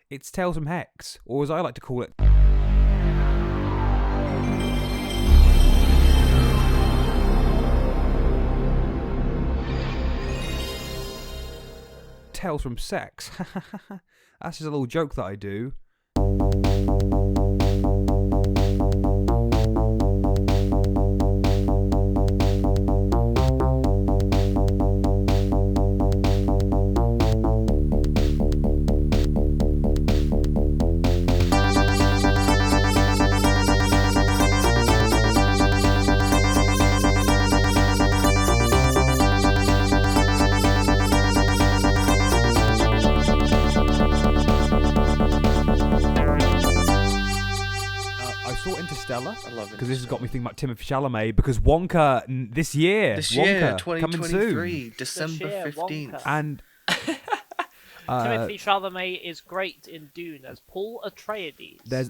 It's Tales from Hex, or as I like to call it, Tales from Sex. That's just a little joke that I do. Interstellar. I love it because this has got me thinking about Timothée Chalamet. Because Wonka this year, 2023, December 15th, and Timothée Chalamet is great in Dune as Paul Atreides. There's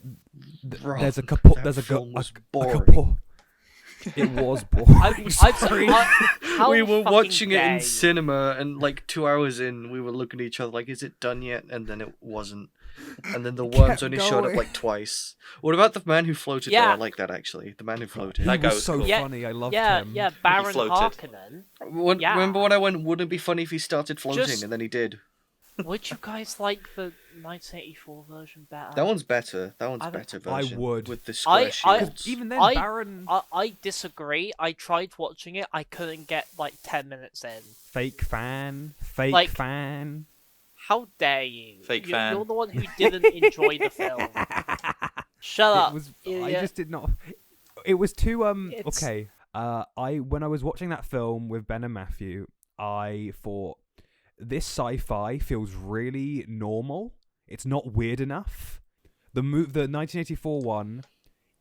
a couple. There's a film was boring. It was boring. We were watching it in cinema, and like 2 hours in, we were looking at each other like, "Is it done yet?" And then it wasn't. And then the worms only showed up like twice. What about the man who floated? Yeah. There? I like that actually. The man who floated. He was so funny. I loved him. Yeah, Baron Harkonnen. Remember when I went, wouldn't it be funny if he started floating, and then he did? Would you guys like the 1984 version better? That one's better. That one's better version. I would. With the square shields. Even then, Baron... I disagree. I tried watching it. I couldn't get like 10 minutes in. Fake fan. How dare you? Fake fan. You're the one who didn't enjoy the film. Shut up. I just did not... It was too... Okay. When I was watching that film with Ben and Matthew, I thought... This sci-fi feels really normal. It's not weird enough. The 1984 one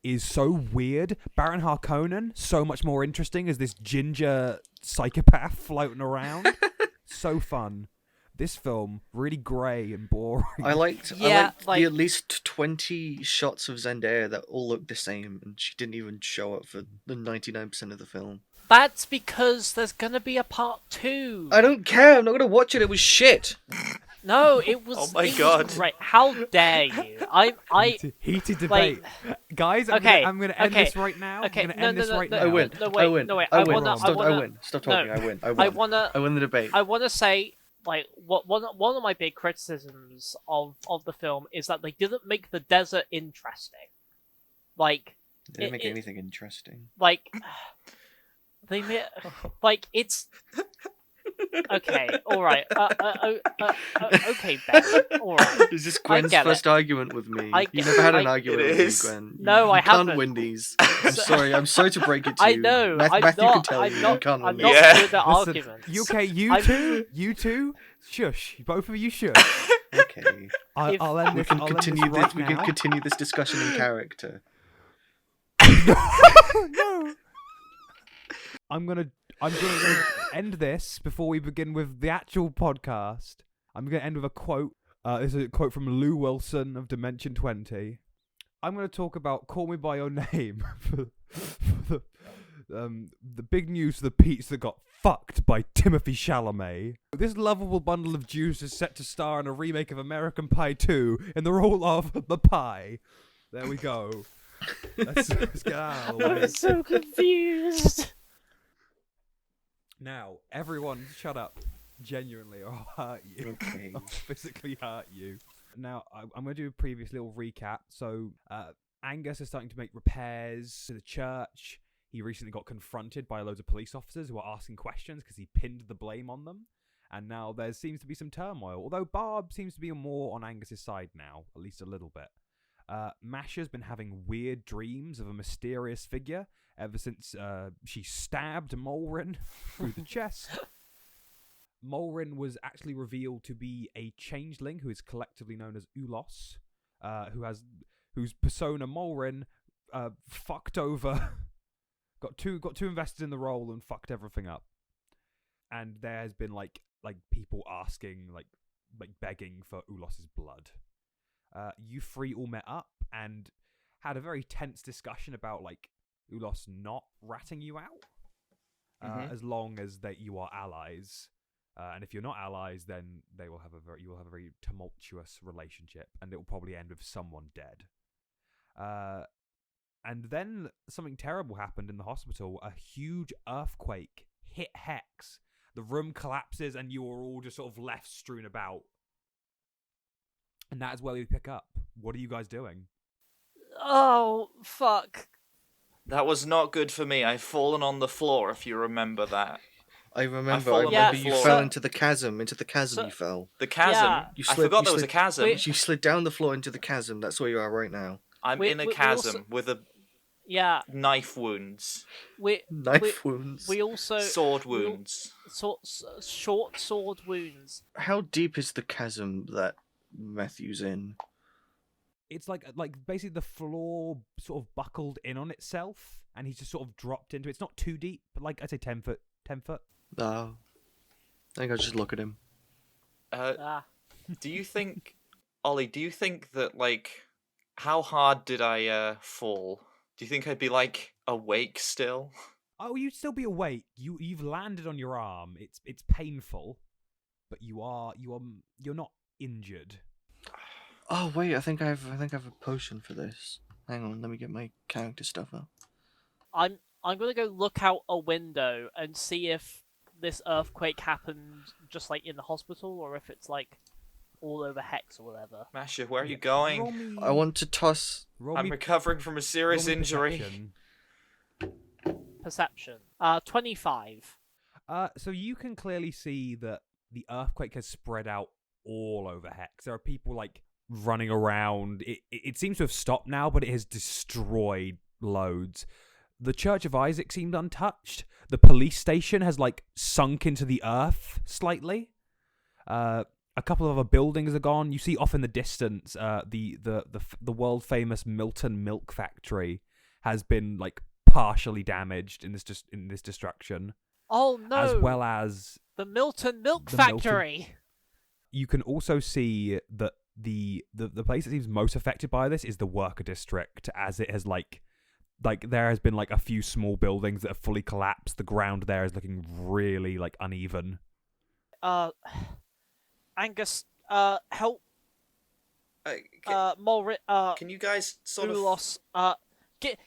is so weird. Baron Harkonnen, so much more interesting as this ginger psychopath floating around. So fun. This film, really grey and boring. I liked the at least 20 shots of Zendaya that all looked the same, and she didn't even show up for the 99% of the film. That's because there's gonna be a part 2. I don't care. I'm not gonna watch it. It was shit. No, it was. Oh my god! Right? How dare you? Heated debate, guys. I'm gonna end this right now. Okay, I'm gonna end this right now. I win. No, wait. I win. Stop talking. I win. I win the debate. I wanna say, like, one of my big criticisms of the film is that they didn't make the desert interesting. Like, they didn't make anything interesting. Like. They made, like, it's... Okay, alright. Okay, Ben. Alright. Is this Gwen's first argument with me? You never had an argument with me, Gwen. No, I haven't. You can't win these. I'm sorry to break it to you. I know. Matthew can tell you can't win these. I'm not good at arguments. You two, shush. Both of you shush. Okay. I'll end this. We can continue this discussion in character. No. I'm gonna end this before we begin with the actual podcast. I'm gonna end with a quote. This is a quote from Lou Wilson of Dimension 20. I'm gonna talk about "Call Me by Your Name" for the big news: the pizza got fucked by Timothée Chalamet. This lovable bundle of juice is set to star in a remake of American Pie 2 in the role of the pie. There we go. Let's get out of the way. I'm so confused. Now, everyone, shut up. Genuinely, or I'll hurt you. Okay. I'll physically hurt you. Now, I'm going to do a previous little recap. So, Angus is starting to make repairs to the church. He recently got confronted by loads of police officers who are asking questions because he pinned the blame on them. And now there seems to be some turmoil. Although Barb seems to be more on Angus's side now, at least a little bit. Masha's been having weird dreams of a mysterious figure ever since she stabbed Mulrin through the chest. Mulrin was actually revealed to be a changeling who is collectively known as Ulos, whose persona Mulrin fucked over, got too invested in the role and fucked everything up. And there has been like people asking, like begging for Ulos's blood. You three all met up and had a very tense discussion about like Ulos not ratting you out, as long as that you are allies. And if you're not allies, then you will have a very tumultuous relationship, and it will probably end with someone dead. And then something terrible happened in the hospital. A huge earthquake hit HEX. The room collapses, and you are all just sort of left strewn about. And that is where we pick up. What are you guys doing? Oh, fuck. That was not good for me. I've fallen on the floor, if you remember that. I remember fallen on the you floor. fell into the chasm. Into the chasm you fell. The chasm? Yeah. I forgot there was a slid- chasm. Wait. You slid down the floor into the chasm. That's where you are right now. I'm in a we chasm also- with a Yeah, knife wounds. Knife wounds. we also Sword wounds. Short sword wounds. How deep is the chasm that Matthew's in? It's like basically the floor sort of buckled in on itself, and he's just sort of dropped into it. It's not too deep, but like I'd say 10 foot. 10 foot. Oh. I think I'll just look at him. Do you think, Ollie? Do you think that how hard did I fall? Do you think I'd be awake still? Oh, you'd still be awake. You've landed on your arm. It's painful, but you're not injured. Oh wait, I think I have a potion for this. Hang on, let me get my character stuff up. I'm gonna go look out a window and see if this earthquake happened just in the hospital, or if it's all over Hex or whatever. Masha, where are you going? I want to toss. I'm recovering from a serious injury. Perception. 25. So you can clearly see that the earthquake has spread out all over Hex. There are people running around. It seems to have stopped now, but it has destroyed loads. The Church of Isaac seemed untouched. The police station has sunk into the earth slightly. A couple of other buildings are gone. You see off in the distance, the world famous Milton Milk Factory has been partially damaged in this destruction. Oh no! As well as the Milton Milk the Factory. You can also see that the place that seems most affected by this is the worker district, as it has there has been a few small buildings that have fully collapsed. The ground there is looking really uneven. Angus, help. Can you guys sort Ulos, of get.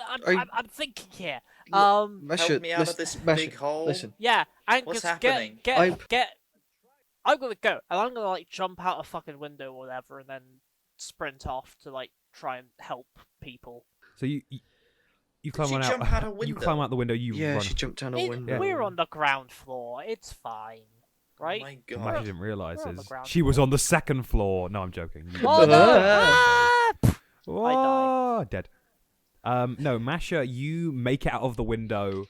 I- I'm thinking here. Masha, help me out of this big hole? Listen, Yeah, Angus, What's happening? get. I'm gonna go, and I'm gonna jump out a fucking window or whatever, and then sprint off to try and help people. So you climb she on jump out. out a window? You climb out the window. You yeah, run. she jumped down a window. We're on the ground floor. It's fine, right? Oh my What I god. didn't realise We're on the is ground she was floor. on the second floor. No, I'm joking. Oh no! Oh, dead. No, Masha, you make it out of the window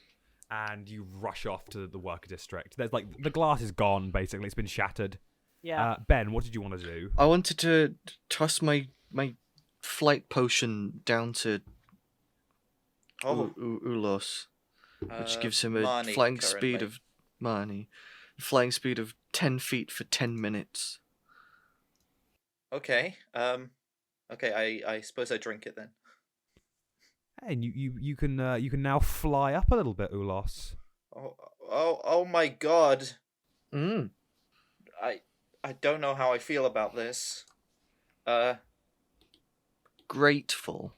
and you rush off to the worker district. There's the glass is gone, basically. It's been shattered. Yeah. Ben, what did you want to do? I wanted to toss my flight potion down to Ulos, which gives him a Marnie flying currently. speed of Marnie, flying speed of 10 feet for 10 minutes. Okay. Okay. I suppose I drink it then. And you can now fly up a little bit, Ulos. Oh my god. Mm. I don't know how I feel about this. Grateful.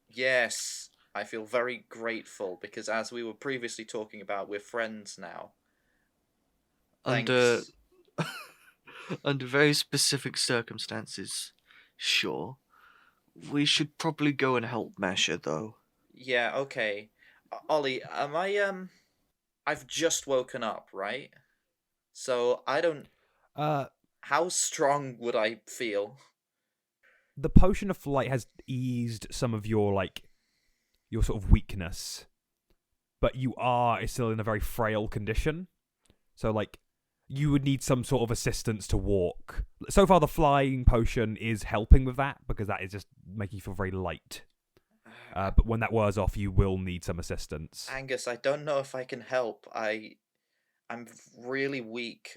Yes, I feel very grateful because as we were previously talking about, we're friends now. Under Thanks. under very specific circumstances, sure. We should probably go and help Masha, though. Yeah, okay. Ollie, am I I've just woken up, right? So I don't how strong would I feel? The potion of flight has eased some of your sort of weakness, but you are still in a very frail condition. So you would need some sort of assistance to walk. So far, the flying potion is helping with that because that is just making you feel very light. But when that wears off, you will need some assistance. Angus, I don't know if I can help. I'm really weak.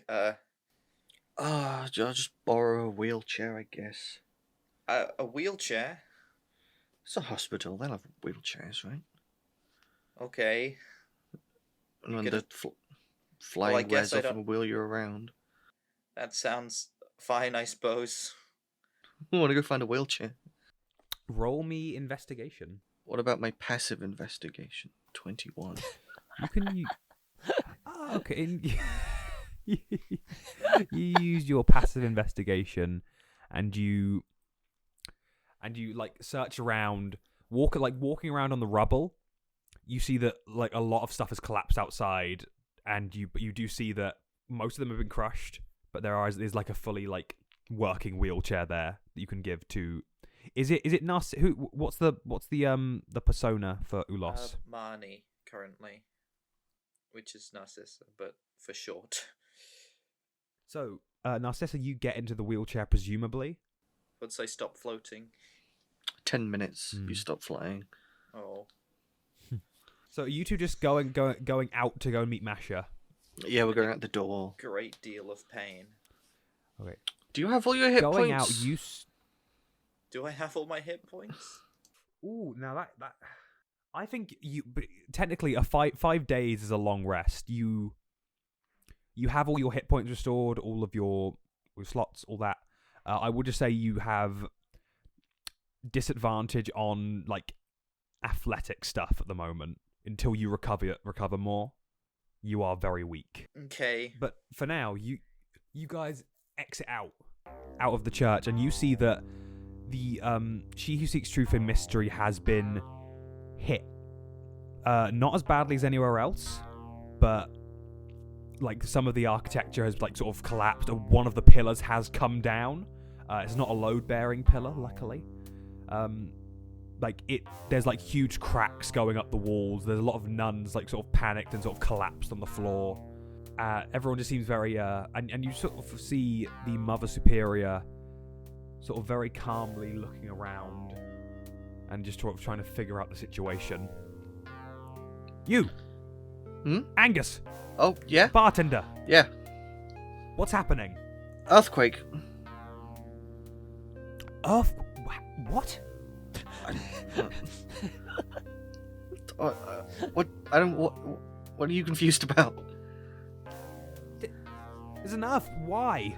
I'll just borrow a wheelchair, I guess. A wheelchair? It's a hospital. They'll have wheelchairs, right? Okay. And when could- the flying guess wears I off of don't- a wheel, you're around. That sounds fine, I suppose. I want to go find a wheelchair. Roll me investigation. What about my passive investigation? 21. You can. Okay. You use your passive investigation, and you like search around, walking around on the rubble. You see that like a lot of stuff has collapsed outside, and you do see that most of them have been crushed, but there's like a fully like working wheelchair there that you can give to. Is it Nas? What's the persona for Ulos? Marnie, currently. Which is Narcissa, but for short. So, Narcissa, you get into the wheelchair presumably. Once I stop floating. 10 minutes, you stop flying. Oh. So, are you two just going out to go and meet Masha? Yeah, we're going out the door. Great deal of pain. Okay. Do you have all your hit Going points? out, Do I have all my hit points? Ooh, now that I think but technically a 5 days is a long rest. You have all your hit points restored, all of your slots, all that. I would just say you have disadvantage on like athletic stuff at the moment until you recover more. You are very weak. Okay. But for now, you guys exit out of the church, and you see that the She Who Seeks Truth in Mystery has been hit. Not as badly as anywhere else, but like some of the architecture has like sort of collapsed, and one of the pillars has come down. It's not a load-bearing pillar, luckily. There's like huge cracks going up the walls. There's a lot of nuns like sort of panicked and sort of collapsed on the floor. Everyone just seems very and you sort of see the Mother Superior sort of very calmly looking around and just sort of trying to figure out the situation. You! Angus! Oh, yeah? Bartender! Yeah. What's happening? Earthquake. What? What? I don't... What are you confused about? There's an earth. Why?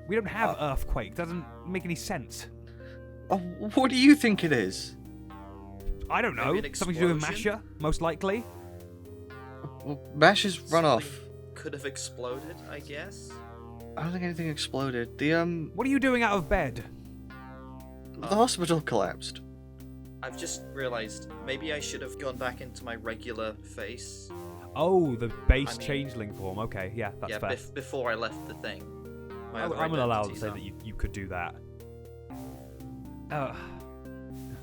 We don't have earthquake. Doesn't make any sense. Oh, what do you think it is? I don't know. Maybe an Something to do with explosion? Masha, most likely. Well, Masha's run off. Could have exploded, I guess. I don't think anything exploded. The What are you doing out of bed? The hospital collapsed. I've just realised maybe I should have gone back into my regular face. Oh, the base I mean- changeling form. Okay, yeah, that's yeah, fair. before I left the thing. My other I'm allowed to identities say are- that you could do that.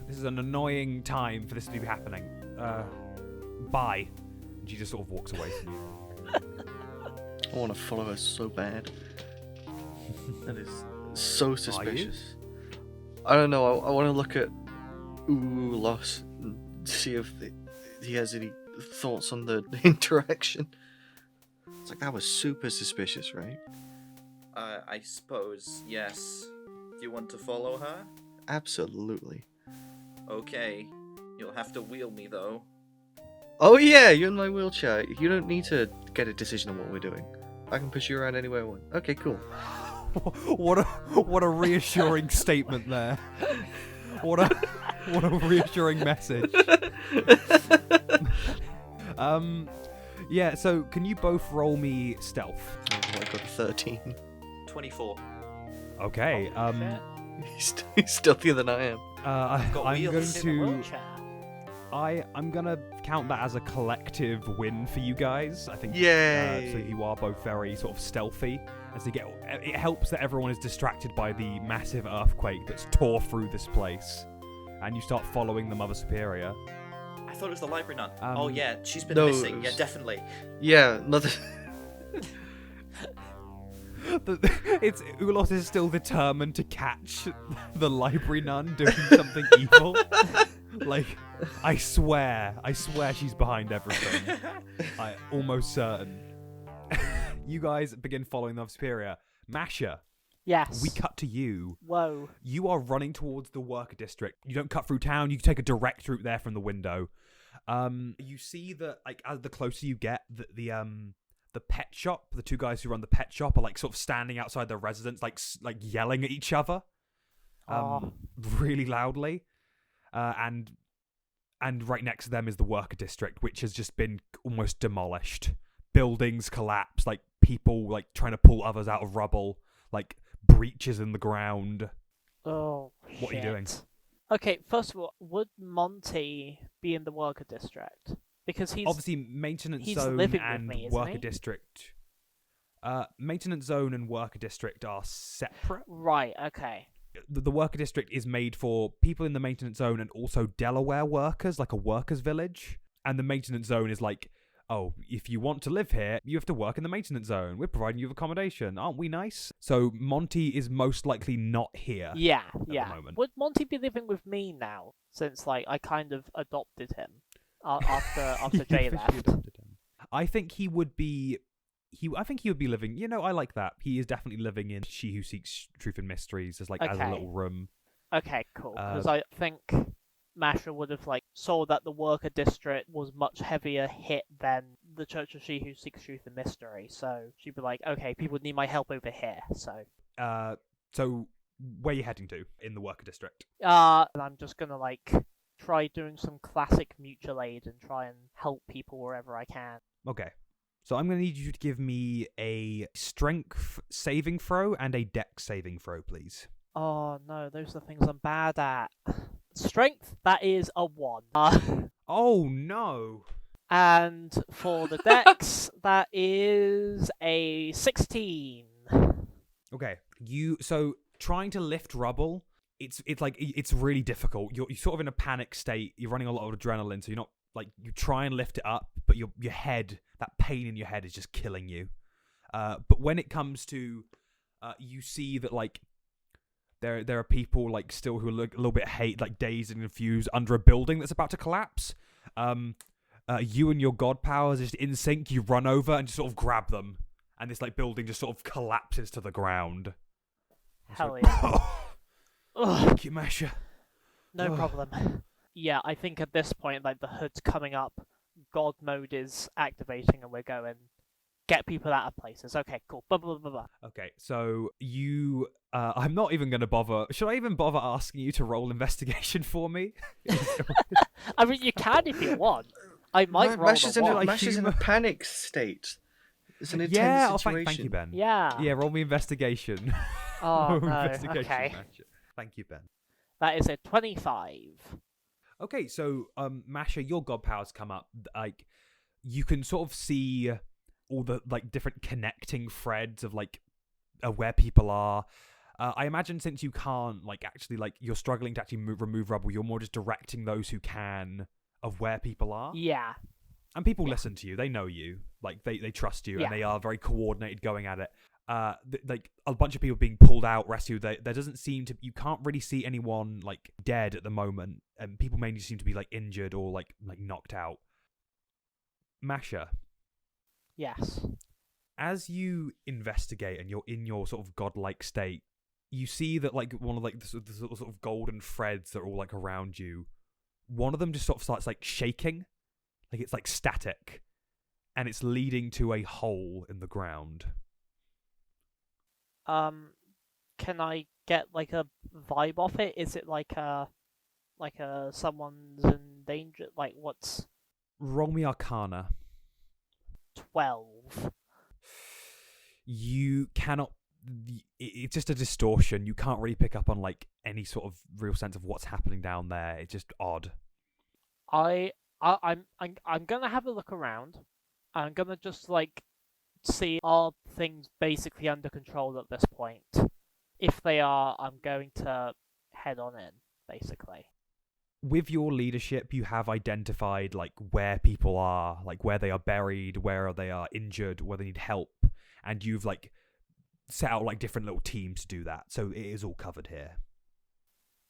This is an annoying time for this to be happening. Bye. And she just sort of walks away from you. I want to follow her so bad. That is so suspicious. I don't know. I want to look at Ulos and see if he has any thoughts on the interaction. It's like, that was super suspicious, right? I suppose, yes. Do you want to follow her? Absolutely. Okay. You'll have to wheel me, though. Oh yeah, you're in my wheelchair. You don't need to get a decision on what we're doing. I can push you around anywhere I want. Okay, cool. What a reassuring statement there. What a reassuring message. Yeah, so can you both roll me stealth? Oh, I got a 13. 24. Okay. He's stealthier than I am. I'm going wheels. In a to wheelchair. I'm gonna count that as a collective win for you guys. I think. Yay! So you are both very sort of stealthy. As it helps that everyone is distracted by the massive earthquake that's tore through this place, and you start following the Mother Superior. I thought it was the library nun. Um, Oh yeah, she's been no, missing. it Yeah, was- definitely. Yeah, Mother. It's Ulos is still determined to catch the library nun doing something evil. Like, I swear she's behind everything. I'm almost certain. You guys begin following the Mother Superior. Masha, Yes. we cut to you. Whoa. You are running towards the worker district. You don't cut through town. You take a direct route there from the window. You see that like as the closer you get, the pet shop, the two guys who run the pet shop are like sort of standing outside their residence, like yelling at each other, really loudly, and right next to them is the worker district, which has just been almost demolished. Buildings collapse, like people like trying to pull others out of rubble, like breaches in the ground. Oh, what are you doing? Okay, first of all, would Monty be in the worker district? Because he's obviously maintenance he's zone living and with me, worker isn't he? district. Maintenance zone and worker district are separate. Right. Okay. The worker district is made for people in the maintenance zone and also Delaware workers, like a workers' village. And the maintenance zone is like, oh, if you want to live here, you have to work in the maintenance zone. We're providing you with accommodation. Aren't we nice? So Monty is most likely not here. Yeah. the moment. Would Monty be living with me now? Since like I kind of adopted him after Jay You left. officially adopted him. I think he would be. I think he would be living. I like that. He is definitely living in She Who Seeks Truth and Mysteries, as a little room. Okay, cool. Because I think Masha would have saw that the worker district was much heavier hit than the Church of She Who Seeks Truth and Mystery. So she'd be like, okay, people need my help over here. So where are you heading to in the worker district? And I'm just gonna try doing some classic mutual aid and try and help people wherever I can. Okay. So I'm going to need you to give me a strength saving throw and a dex saving throw, please. Oh no, those are the things I'm bad at. Strength, that is a 1. Oh no. And for the dex, that is a 16. Okay. So trying to lift rubble, it's really difficult. You're sort of in a panic state. You're running a lot of adrenaline, so you're not you try and lift it up, but your head, that pain in your head is just killing you. But when it comes to, you see that there are people still who look a little bit dazed and confused under a building that's about to collapse. You and your god powers just in sync. You run over and just sort of grab them, and this building just sort of collapses to the ground. Hell yeah! Thank you, Masha. No problem. Yeah, I think at this point, the hood's coming up, God mode is activating, and we're going, get people out of places. Okay, cool. Blah, blah, blah, blah. Okay, so you... I'm not even going to bother... Should I even bother asking you to roll investigation for me? I mean, you can if you want. I might roll Masha's the one. Masha's in a panic state. It's an intense situation. Thank you, Ben. Yeah. Yeah, roll me investigation. Oh, no. Investigation, Okay. Masha. Thank you, Ben. That is a 25. Okay, so Masha, your god powers come up. You can sort of see all the different connecting threads of where people are. I imagine since you can't actually you're struggling to actually remove rubble, you're more just directing those who can of where people are. Yeah. And people listen to you. They know you. They trust you, and they are very coordinated going at it. A bunch of people being pulled out, rescued. There doesn't seem to. You can't really see anyone dead at the moment, and people mainly seem to be injured or knocked out. Masha. Yes. As you investigate and you're in your sort of godlike state, you see that one of the sort of golden threads that are all around you. One of them just sort of starts shaking, it's static, and it's leading to a hole in the ground. Can I get a vibe off it? Is it a someone's in danger? What's Roll me Arcana. 12? You cannot. It's just a distortion. You can't really pick up on any sort of real sense of what's happening down there. It's just odd. I'm gonna have a look around. I'm gonna just see are things basically under control at this point. If they are, I'm going to head on in, basically. With your leadership, you have identified where people are, where they are buried, where they are injured, where they need help, and you've set out different little teams to do that. So it is all covered here.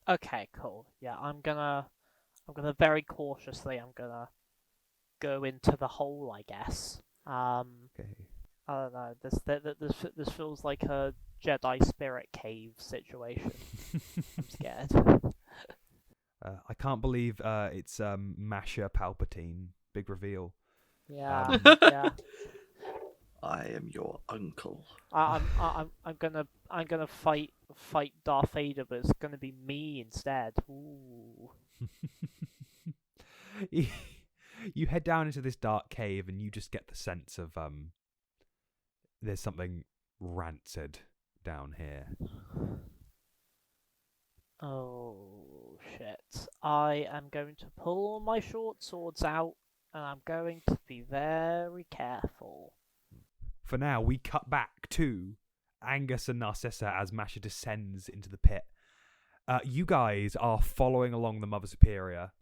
Okay, cool. Yeah, I'm gonna very cautiously. I'm gonna go into the hole, I guess. Okay. I don't know. This feels like a Jedi spirit cave situation. I'm scared. I can't believe it's Masha Palpatine. Big reveal. Yeah, yeah. I am your uncle. I'm gonna fight Darth Vader, but it's gonna be me instead. Ooh. You head down into this dark cave, and you just get the sense of there's something rancid down here. Oh shit! I am going to pull all my short swords out, and I'm going to be very careful. For now, we cut back to Angus and Narcissa as Masha descends into the pit. You guys are following along the Mother Superior.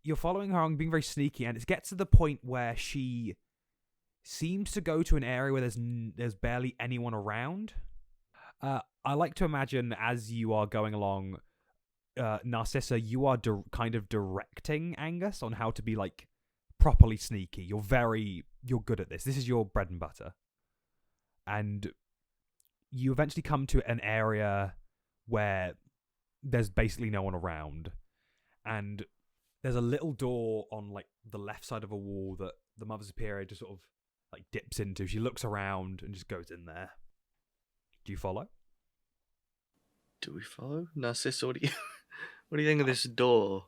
You're following her along, being very sneaky, and it gets to the point where she seems to go to an area where there's barely anyone around. I like to imagine as you are going along, Narcissa, you are kind of directing Angus on how to be like properly sneaky. You're good at this. This is your bread and butter. And you eventually come to an area where there's basically no one around, and there's a little door on like the left side of a wall that the Mother Superior just sort of like dips into. She looks around and just goes in there. Do you follow? Do we follow? Narcissa, what do you think of this door?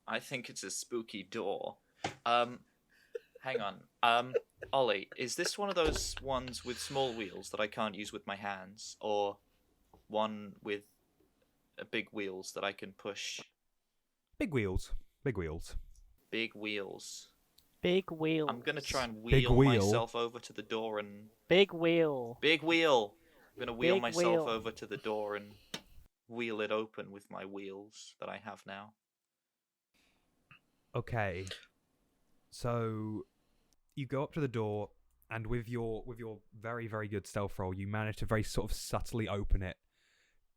I think it's a spooky door. Hang on. Ollie, is this one of those ones with small wheels that I can't use with my hands, or one with big wheels that I can push? Big wheels. Big wheels. Big wheels. Big wheel. I'm gonna try and wheel myself over to the door and... Big wheel. Big wheel! I'm gonna wheel Big myself wheel. over to the door and wheel it open with my wheels that I have now. Okay. So you go up to the door, and with your very, very good stealth roll, you manage to very sort of subtly open it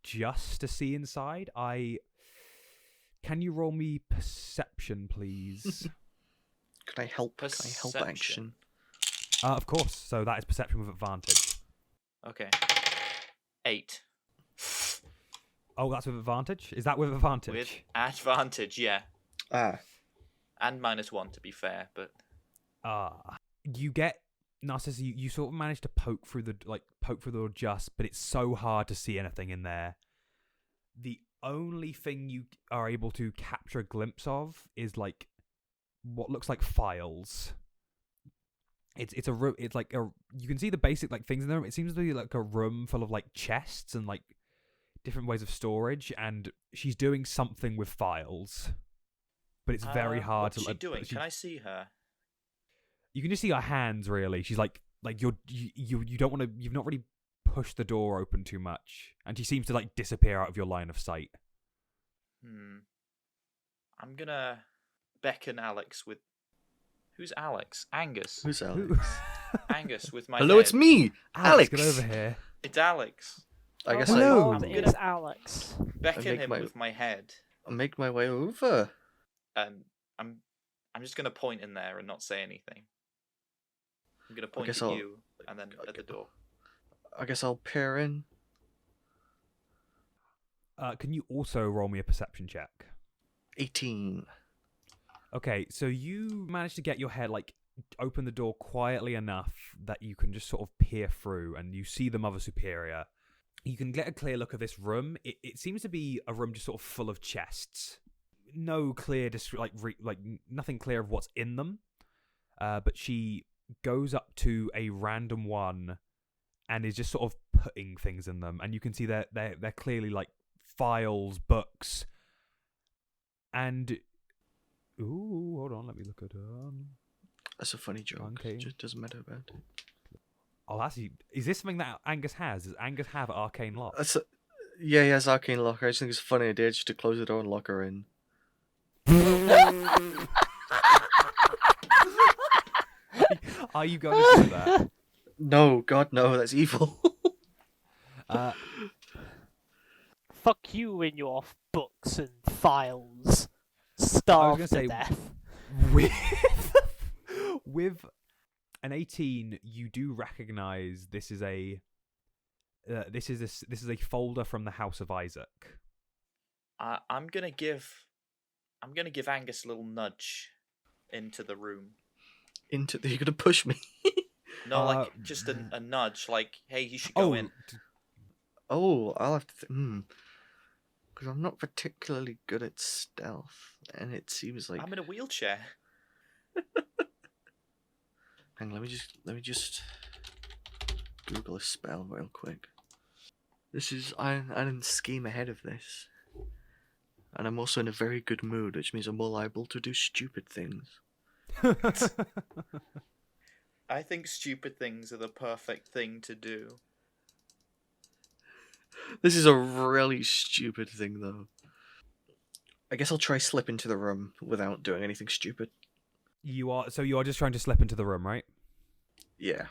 just to see inside. Can you roll me perception, please? Can I help? Perception. Can I help action? Of course. So that is perception with advantage. Okay. 8. Oh, that's with advantage? Is that with advantage? With advantage, yeah. And -1 to be fair, but... You get... Narcissa, you sort of manage to poke through the door just, but it's so hard to see anything in there. The only thing you are able to capture a glimpse of is like what looks like files. It's a room. It's like you can see the basic like things in there. It seems to be like a room full of like chests and like different ways of storage, and she's doing something with files, but it's very hard to. What's she doing? Can I see her? You can just see her hands. Really, she's like you don't want to. You've not really pushed the door open too much, and she seems to like disappear out of your line of sight. I'm gonna beckon Alex with... Who's Alex? Angus. Who's Alex? Angus with my Hello, head. it's me, Alex. Get over here. It's Alex. I guess Hello. It's Alex. Beckon him with my head. I'll make my way over. And I'm just gonna point in there and not say anything. I'm gonna point at you and then at the door. I guess I'll peer in. Can you also roll me a perception check? 18. Okay, so you managed to get your head, like, open the door quietly enough that you can just sort of peer through, and you see the Mother Superior. You can get a clear look of this room. It seems to be a room just sort of full of chests. No clear, nothing clear of what's in them. But she goes up to a random one and is just sort of putting things in them, and you can see they're clearly like files, books, and hold on, let me look at That's a funny joke. Okay. It just doesn't matter about it. Oh, actually, is this something that Angus has? Does Angus have arcane lock? Yeah, he has arcane lock. I just think it's a funny idea just to close the door and lock her in. Are you going to do that? No, God, no, that's evil. Fuck you in your books and files. Starve to say, death. With an 18, you do recognize this is a folder from the House of Isaac. I'm gonna give I'm gonna give Angus a little nudge into the room. You're gonna push me? No, like just a nudge, like, hey, you should go in. Oh, I'll have to. Because I'm not particularly good at stealth, and it seems like I'm in a wheelchair. Hang on, let me just Google a spell real quick. I didn't scheme ahead of this. And I'm also in a very good mood, which means I'm more liable to do stupid things. I think stupid things are the perfect thing to do. This is a really stupid thing, though. I guess I'll try slip into the room without doing anything stupid. You are just trying to slip into the room, right? Yeah.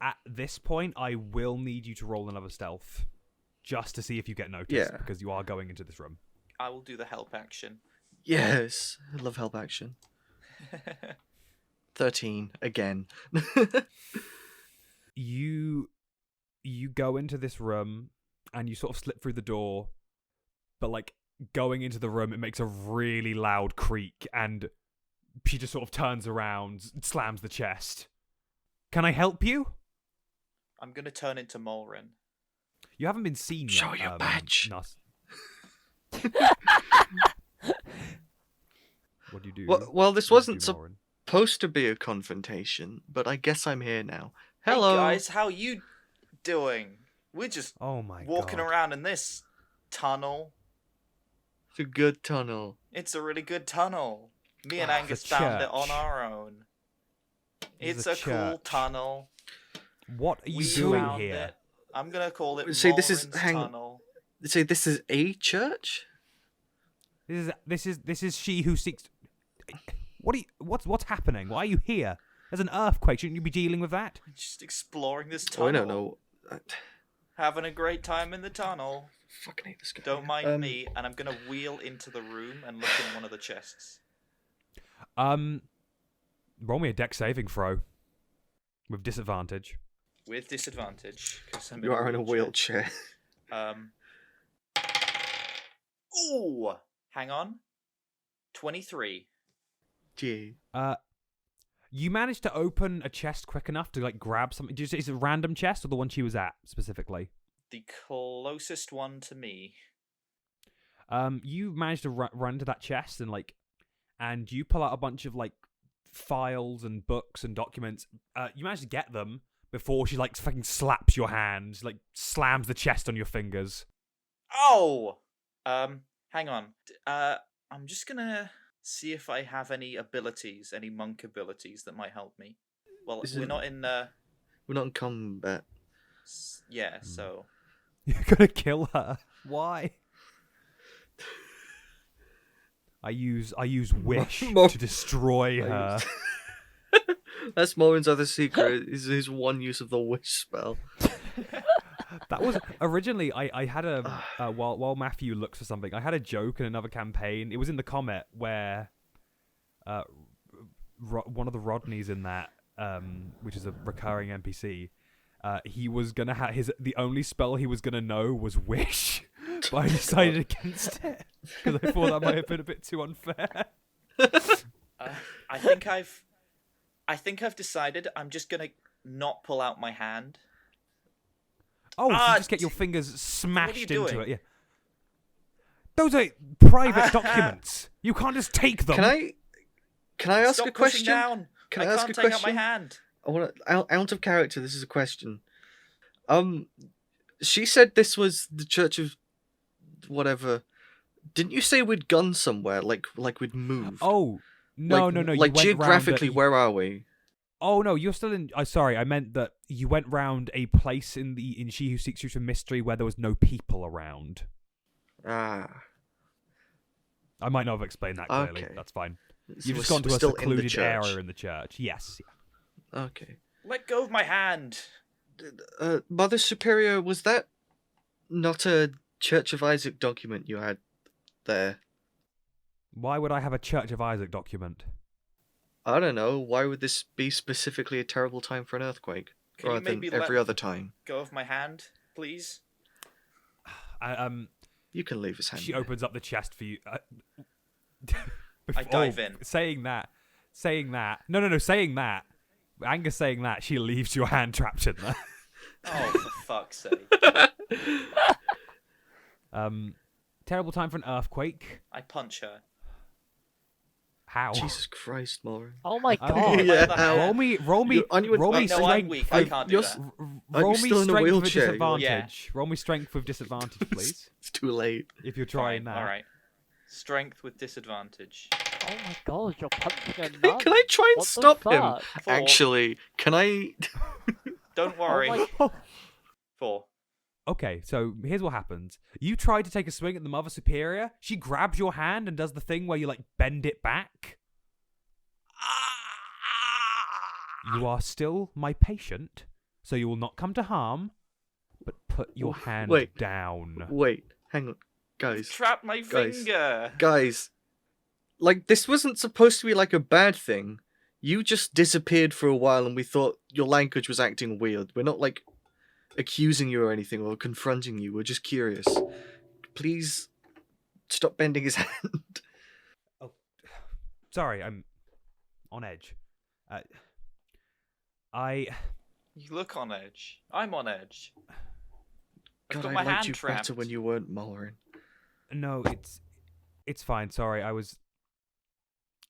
At this point, I will need you to roll another stealth, just to see if you get noticed, Yeah. because you are going into this room. I will do the help action. Yes, I love help action. 13 again. You go into this room and you sort of slip through the door, but like going into the room, it makes a really loud creak, and she just sort of turns around, slams the chest. Can I help you? I'm gonna turn into Mulrin. You haven't been seen yet. Show your badge. Nas. What do you do? Well, this What do you wasn't do, Lauren? supposed to be a confrontation, but I guess I'm here now. Hey Hello. guys, how you doing? We're just Oh my walking God. around in this tunnel. It's a good tunnel. It's a really good tunnel. Me and Ah, Angus the found it on church. our own. It's It's a a cool church. tunnel. What are you We doing found here? it. I'm gonna call it See, this is- Mulrin's hang- tunnel. Say this is a church? This is she who seeks. What's happening? Why are you here? There's an earthquake. Shouldn't you be dealing with that? Just exploring this Oh, tunnel. I don't know. Having a great time in the tunnel. Fucking hate this guy. Don't mind me, and I'm gonna wheel into the room and look in one of the chests. Roll me a dex saving throw with disadvantage. With disadvantage, because I'm You are in a wheelchair. Ooh! Hang on. 23. Gee. You managed to open a chest quick enough to like grab something. Is it a random chest or the one she was at specifically? The closest one to me. You managed to run to that chest and you pull out a bunch of like files and books and documents. You managed to get them before she like fucking slaps your hand, like slams the chest on your fingers. Oh! Hang on. I'm just gonna see if I have any abilities, any monk abilities that might help me. Well, we're not in, We're not in combat. yeah, so... You're gonna kill her. Why? I use wish to destroy her. That's Morin's other secret, is his one use of the wish spell. That was originally I had a while Matthew looks for something. I had a joke in another campaign. It was in the Comet where one of the Rodneys in that, which is a recurring NPC, he was gonna have the only spell he was gonna know was wish, but I decided against it because I thought that might have been a bit too unfair. I think I've decided I'm just gonna not pull out my hand. Oh, so you just get your fingers smashed into doing? it. Yeah. Those are private documents. You can't just take them. Can I ask Stop a question? pushing down. Can I ask can't a take out my question? hand. I want to, out of character. This is a question. She said this was the Church of whatever. Didn't you say we'd gone somewhere? Like we'd moved? Oh no, like, no. Like you went geographically, round where are we? Oh no, you're still in. Sorry, I meant that you went round a place in She Who Seeks Truth and Mystery where there was no people around. Ah. I might not have explained that clearly. Okay. That's fine. So You've just we're gone to a still in the secluded church. area in the church. Yes. Okay. Let go of my hand. Mother Superior, was that not a Church of Isaac document you had there? Why would I have a Church of Isaac document? I don't know. Why would this be specifically a terrible time for an earthquake? Can you rather than maybe every let other time? go of my hand, please? You can leave his hand. She there. opens up the chest for you. I dive in. Saying that. No. Saying that. Angus saying that, she leaves your hand trapped in there. Oh, for fuck's sake. Terrible time for an earthquake. I punch her. How? Jesus Christ, Morin. Oh my Oh, god. yeah. Roll me Aren't you in- strength. No, I'm weak. I can't do that. Aren't Roll you me still in a strength with wheelchair? disadvantage. Roll me strength with disadvantage, please. It's too late. If you're trying that. All right. Strength with disadvantage. Oh my god, you're punching a Can nun. I try and What the stop him? fuck? 4. Actually, can I? Don't Oh worry. my god. 4. Okay, so here's what happens. You try to take a swing at the Mother Superior. She grabs your hand and does the thing where you like bend it back. You are still my patient, so you will not come to harm, but put your hand down. Wait, hang on, guys. Trap my finger. Guys, like this wasn't supposed to be like a bad thing. You just disappeared for a while, and we thought your language was acting weird. We're not like accusing you or anything or confronting you. We're just curious. Please stop bending his hand. Oh, sorry, I'm on edge. You look on edge. I'm on edge. I've God, got I my liked hand you trapped. better when you weren't Morin. No, it's fine. Sorry,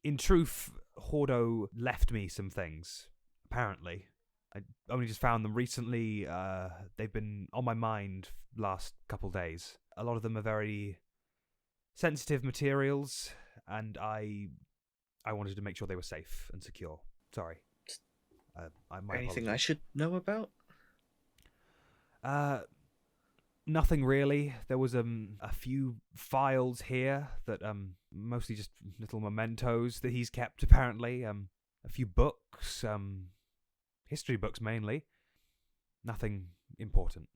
in truth, Hordo left me some things. Apparently, I only just found them recently. They've been on my mind last couple days. A lot of them are very sensitive materials, and I wanted to make sure they were safe and secure. Sorry. My Anything apologies. I should know about? Nothing really. There was a few files here that mostly just little mementos that he's kept apparently. A few books, history books mainly. Nothing important.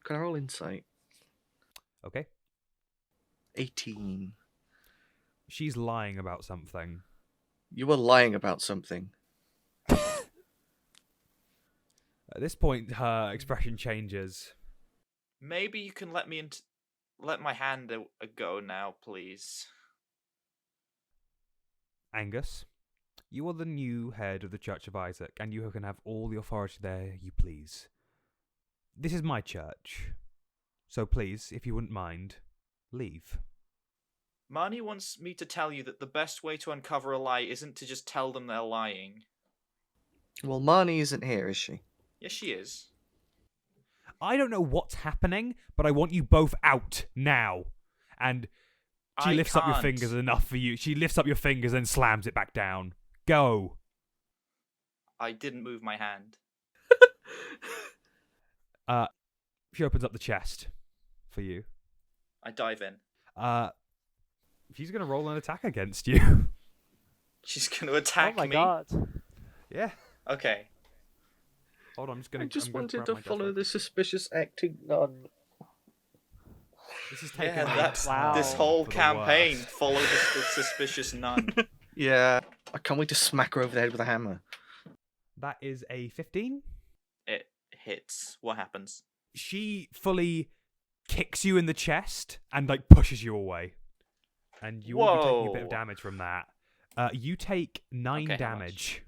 Can I roll insight? Okay. 18. She's lying about something. You were lying about something. At this point, her expression changes. Maybe you can let my hand go now, please. Angus, you are the new head of the Church of Isaac, and you can have all the authority there you please. This is my church, so please, if you wouldn't mind, leave. Marnie wants me to tell you that the best way to uncover a lie isn't to just tell them they're lying. Well, Marnie isn't here, is she? Yes, she is. I don't know what's happening, but I want you both out now. And she lifts up your can't. fingers enough for you. She lifts up your fingers and slams it back down. Go. I didn't move my hand. She opens up the chest for you. I dive in. She's going to roll an attack against you. She's going to attack me. Oh my god. Yeah. Okay. Hold on, I'm just going I just wanted to follow the suspicious acting nun. This is taking Yeah, that's Wow. this whole for the campaign. worst. Follow the suspicious nun. Yeah. I can't wait to smack her over the head with a hammer. That is a 15. It hits. What happens? She fully kicks you in the chest and like pushes you away. And you will be taking a bit of Whoa. damage from that. You take 9 Okay, how damage.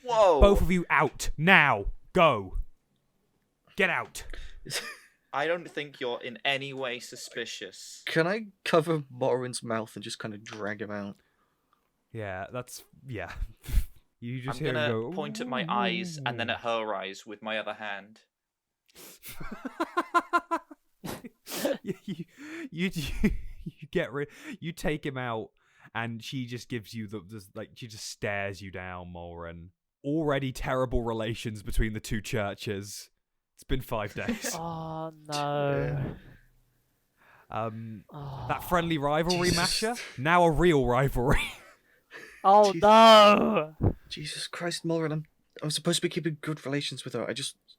Whoa! Both of you out now. Go. Get out. I don't think you're in any way suspicious. Can I cover Morin's mouth and just kind of drag him out? Yeah, yeah. You just I'm hear gonna him go, point at my eyes and then at her eyes with my other hand. you get rid. You take him out, and she just gives you she just stares you down, Morin. Already terrible relations between the two churches. It's been 5 days. Oh no. Oh. That friendly rivalry, Jesus. Masha, now a real rivalry. Oh Jesus. no. Jesus Christ, Morin, I'm supposed to be keeping good relations with her.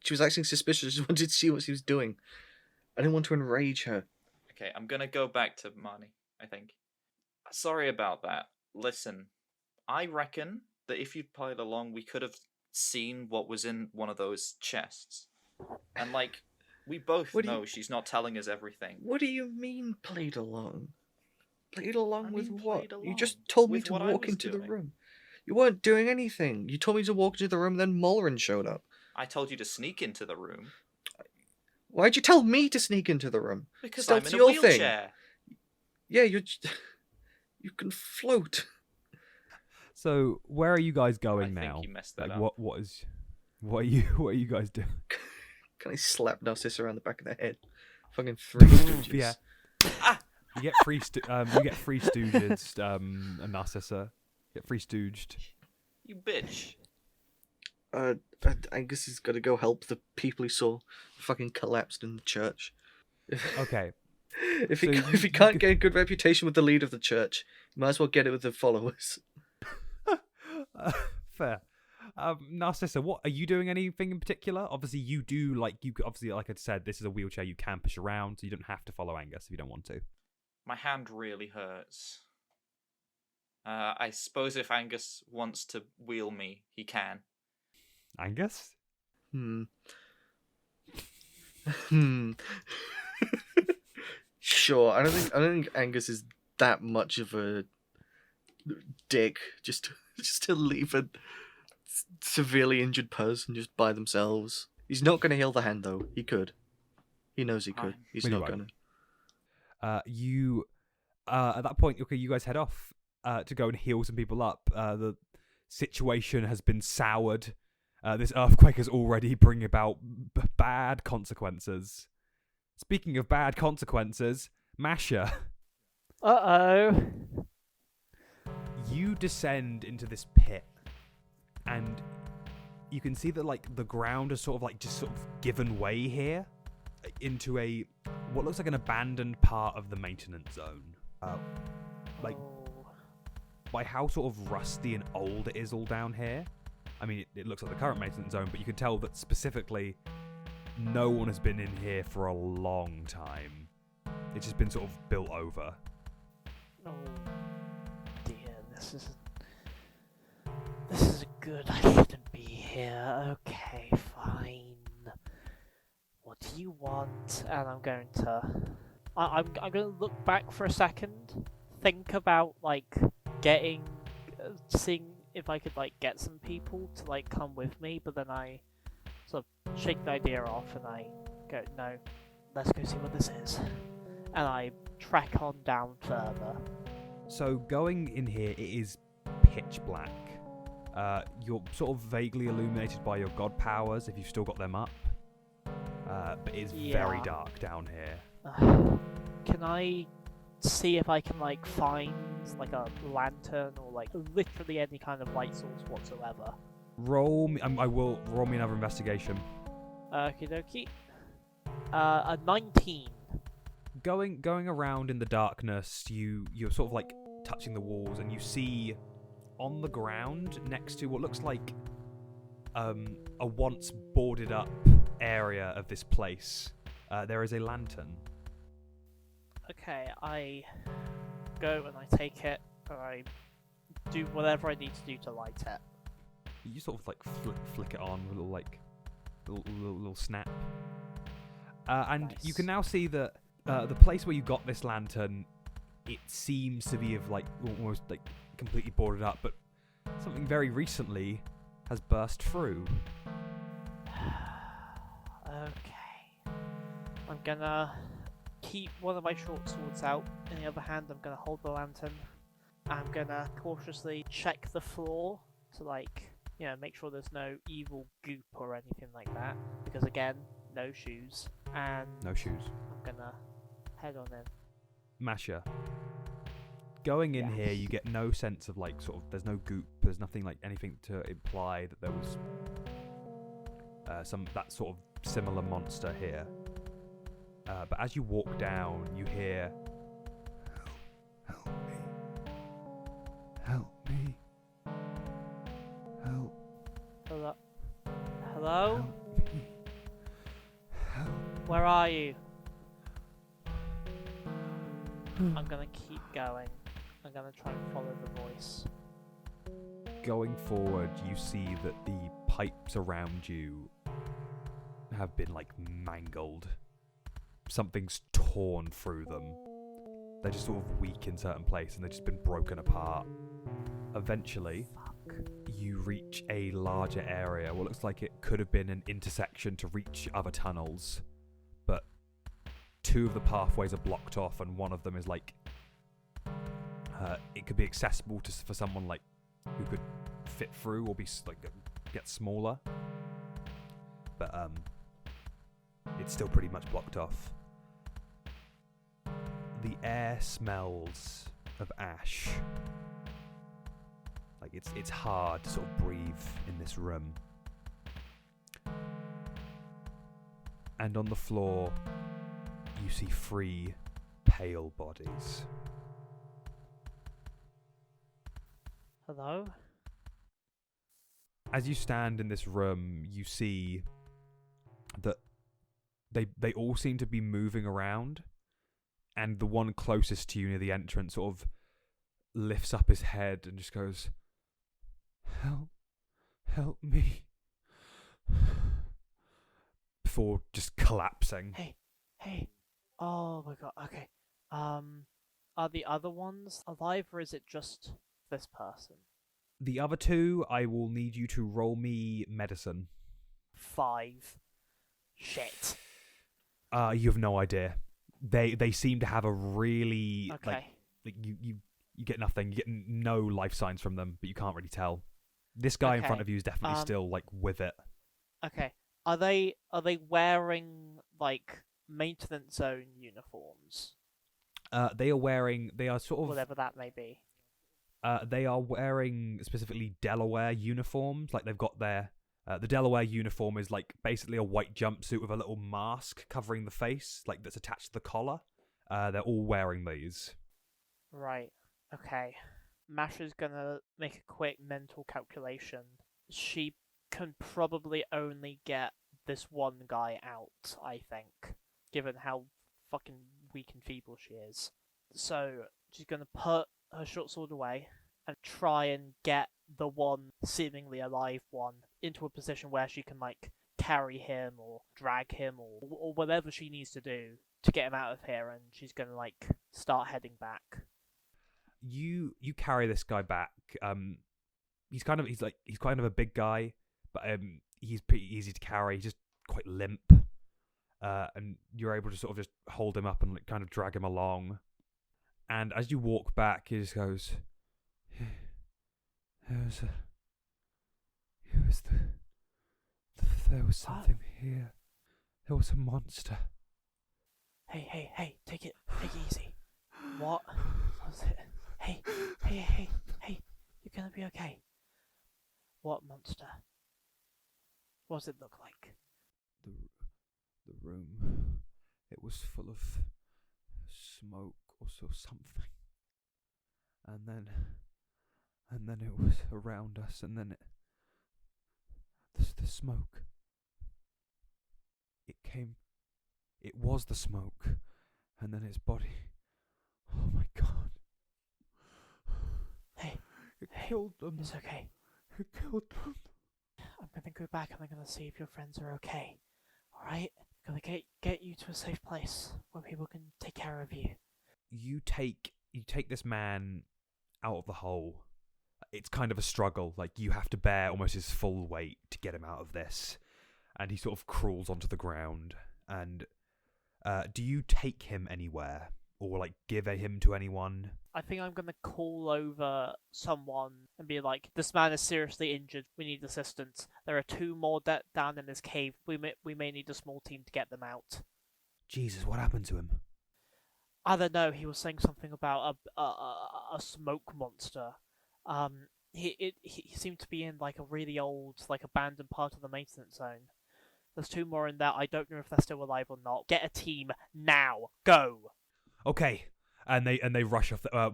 She was acting suspicious. I just wanted to see what she was doing. I didn't want to enrage her. Okay, I'm gonna go back to Marnie, I think. Sorry about that. Listen, I reckon that if you'd played along, we could have seen what was in one of those chests. And, like, we both know she's not telling us everything. What do you mean, played along? Played along with what? played You just along told me with to what I walk was into the doing. room. You weren't doing anything. You told me to walk into the room, then Mullerin showed up. I told you to sneak into the room. Why'd you tell me to sneak into the room? Because Stealth's I'm in a your thing. wheelchair. Yeah, you can float. So where are you guys going I now? think you messed that Like up. what are you guys doing? Can I slap Narcissa around the back of the head? Fucking Three Stooges. Yeah. Ah! You get free stooged, and Narcissa. Get free stooged. You bitch. Angus has got to go help the people he saw fucking collapsed in the church. Okay. If So he can't get a good reputation with the leader of the church, he might as well get it with the followers. Fair. Narcissa, what are you doing? Anything in particular? Obviously, you do like I said, this is a wheelchair. You can push around, so you don't have to follow Angus if you don't want to. My hand really hurts. I suppose if Angus wants to wheel me, he can. Angus? Sure. I don't think Angus is that much of a dick just to leave a severely injured person just by themselves. He's not going to heal the hand though. He could. He knows he could. He's Really not right. going to. You at that point, okay, you guys head off to go and heal some people up. The situation has been soured. This earthquake is already bringing about bad consequences. Speaking of bad consequences, Masha. Uh-oh. You descend into this pit, and you can see that like the ground has sort of given way here into what looks like an abandoned part of the maintenance zone. By how sort of rusty and old it is all down here. I mean, it looks like the current maintenance zone, but you can tell that specifically no one has been in here for a long time. It's just been sort of built over. Oh dear, this isn't good. I shouldn't be here. Okay, fine. What do you want? And I'm going to look back for a second, think about seeing if I could get some people to come with me, but then I sort of shake the idea off and I go, no, let's go see what this is. And I track on down further. So going in here, it is pitch black. You're sort of vaguely illuminated by your god powers if you've still got them up. But it is very dark down here. Can I see if I can find a lantern or literally any kind of light source whatsoever? Roll me another investigation. Okie dokie. A 19. Going around in the darkness, you're sort of touching the walls, and you see on the ground next to what looks like a once boarded up area of this place, there is a lantern. Okay, I go and I take it and I do whatever I need to do to light it. You sort of flick it on with a little snap, and Nice. you can now see that the place where you got this lantern, it seems to be of almost completely boarded up, but something very recently has burst through. Okay. I'm gonna keep one of my short swords out. In the other hand, I'm gonna hold the lantern. I'm gonna cautiously check the floor to make sure there's no evil goop or anything like that. Because again, no shoes. And No shoes. I'm gonna head on in. Masha. Going in here, you get no sense of there's no goop, there's nothing anything to imply that there was that sort of similar monster here. But as you walk down, you hear, help me, help me, help. Hello? Hello? Help me. Help. Where are you? I'm gonna keep going. I'm gonna try and follow the voice. Going forward, you see that the pipes around you have been mangled. Something's torn through them. They're just sort of weak in certain places and they've just been broken apart. Eventually, you reach a larger area. What looks like it could have been an intersection to reach other tunnels, but 2 of the pathways are blocked off, and one of them is like it could be accessible for someone like who could fit through or be like get smaller, but it's still pretty much blocked off. The air smells of ash. Like it's hard to sort of breathe in this room. And on the floor, you see 3 pale bodies. Hello? As you stand in this room, you see that they all seem to be moving around, and the one closest to you near the entrance sort of lifts up his head and just goes, Help me. Before just collapsing. Hey. Oh my god, okay. Are the other ones alive, or is it just this person? The other 2, I will need you to roll me medicine. 5. Shit. You have no idea. They seem to have a really Okay. like you get nothing. You get no life signs from them, but you can't really tell. This guy in front of you is definitely still like with it. Okay. Are they wearing like maintenance zone uniforms? They are sort of whatever that may be. They are wearing specifically Delaware uniforms. Like they've got their the Delaware uniform is like basically a white jumpsuit with a little mask covering the face, like that's attached to the collar. They're all wearing these. Right. Okay. Masha's gonna make a quick mental calculation. She can probably only get this one guy out, I think, given how fucking weak and feeble she is. So she's gonna put her short sword away and try and get the one seemingly alive one into a position where she can like carry him or drag him or whatever she needs to do to get him out of here, and she's gonna like start heading back. You carry this guy back. He's kind of a big guy, but he's pretty easy to carry. He's just quite limp, and you're able to sort of just hold him up and like kind of drag him along. And as you walk back, he just goes, there was something here. There was a monster. Hey, take it easy. What was it? Hey, you're gonna be okay. What monster? What does it look like? The room, it was full of smoke or something. And then it was around us, and then the smoke. It was the smoke, and then its body. Oh my god. Hey, it killed them. It's okay. It killed them. I'm gonna go back and I'm gonna see if your friends are okay. Alright? I'm gonna get you to a safe place where people can take care of you. You take this man out of the hole. It's kind of a struggle. Like, you have to bear almost his full weight to get him out of this. And he sort of crawls onto the ground. And do you take him anywhere? Or, like, give him to anyone? I think I'm gonna call over someone and be like, this man is seriously injured. We need assistance. There are 2 more down in this cave. We may need a small team to get them out. Jesus, what happened to him? I don't know. He was saying something about a smoke monster. He seemed to be in like a really old, like abandoned part of the maintenance zone. There's 2 more in there. I don't know if they're still alive or not. Get a team now. Go. Okay. And they rush off. A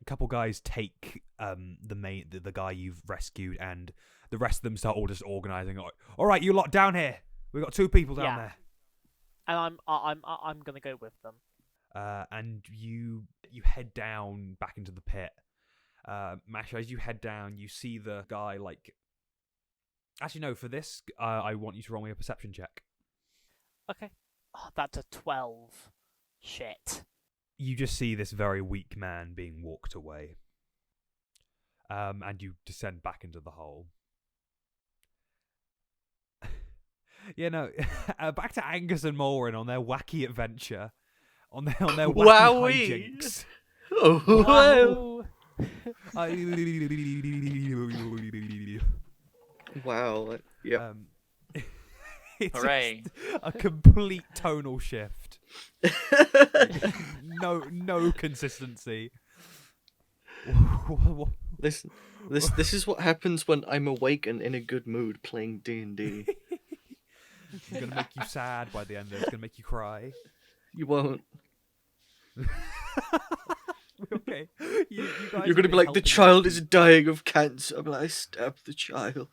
couple guys take the guy you've rescued, and the rest of them start all just organizing. All right, you lot down here. We've got 2 people down there. And I'm gonna go with them. And you head down back into the pit. Masha, as you head down, you see the guy like. Actually, no. For this, I want you to roll me a perception check. Okay. Oh, that's a 12. Shit. you just see this very weak man being walked away. And you descend back into the hole. Back to Angus and Morin on their wacky adventure. On their wacky hijinks. Oh, wow. Yeah. It's Hooray. a complete tonal shift. No consistency. This is what happens when I'm awake and in a good mood playing D&D. It's gonna make you sad by the end of it. It's gonna make you cry. You won't. Okay. You guys You're gonna be like, the child is dying of cancer. I'm like, I stabbed the child.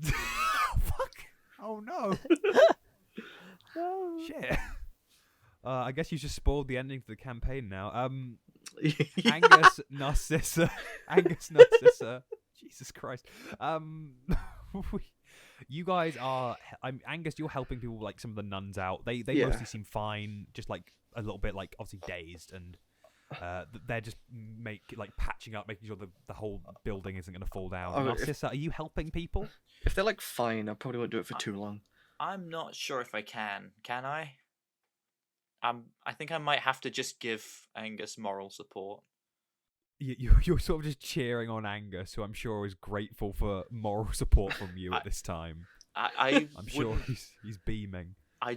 Fuck. Oh no. Shit. I guess you just spoiled the ending to the campaign now. Angus Narcissa. Jesus Christ. You guys are. Angus, you're helping people like some of the nuns out. They mostly seem fine, just like a little bit like obviously dazed, and they're just patching up, making sure the whole building isn't going to fall down. Narcissa, are you helping people? If they're like fine, I probably won't do it for too long. I'm not sure if I can. Can I? I think I might have to just give Angus moral support. You're sort of just cheering on Angus, who I'm sure is grateful for moral support from you at this time. I'm sure he's beaming. I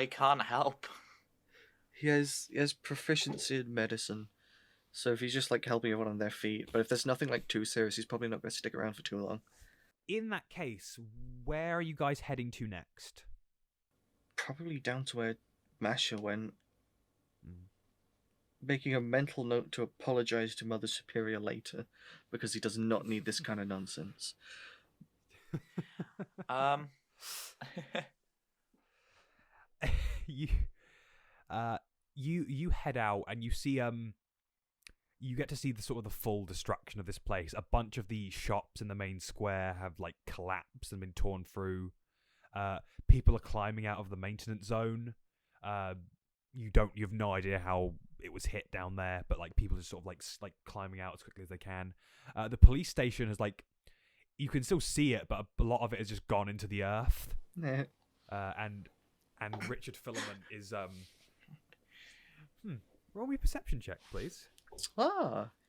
can't help. He has proficiency in medicine, so if he's just like helping everyone on their feet, but if there's nothing like too serious, he's probably not going to stick around for too long. In that case, where are you guys heading to next? Probably down to where Masha went. Making a mental note to apologize to Mother Superior later, because he does not need this kind of nonsense. You head out and you see you get to see the sort of the full destruction of this place. A bunch of the shops in the main square have like collapsed and been torn through. People are climbing out of the maintenance zone. You have no idea how it was hit down there, but like people are just sort of like climbing out as quickly as they can. The police station is like, you can still see it, but a lot of it has just gone into the earth. Yeah. And Richard Filament is roll me a perception check, please.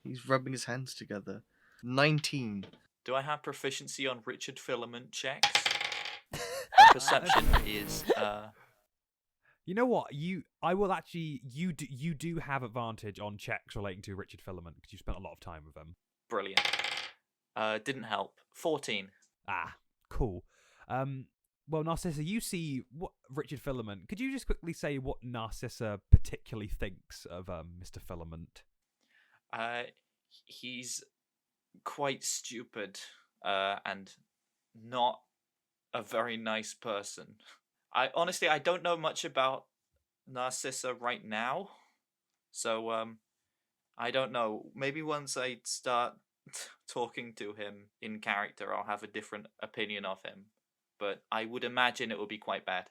He's rubbing his hands together. 19. Do I have proficiency on Richard Filament checks? My perception is You know what? You do have advantage on checks relating to Richard Filament because you spent a lot of time with him. Brilliant. Didn't help. 14. Cool. Well, Narcissa, you see what Richard Filament. Could you just quickly say what Narcissa particularly thinks of Mr. Filament? He's quite stupid and not a very nice person. I don't know much about Narcissa right now, so I don't know. Maybe once I start talking to him in character, I'll have a different opinion of him. But I would imagine it would be quite bad.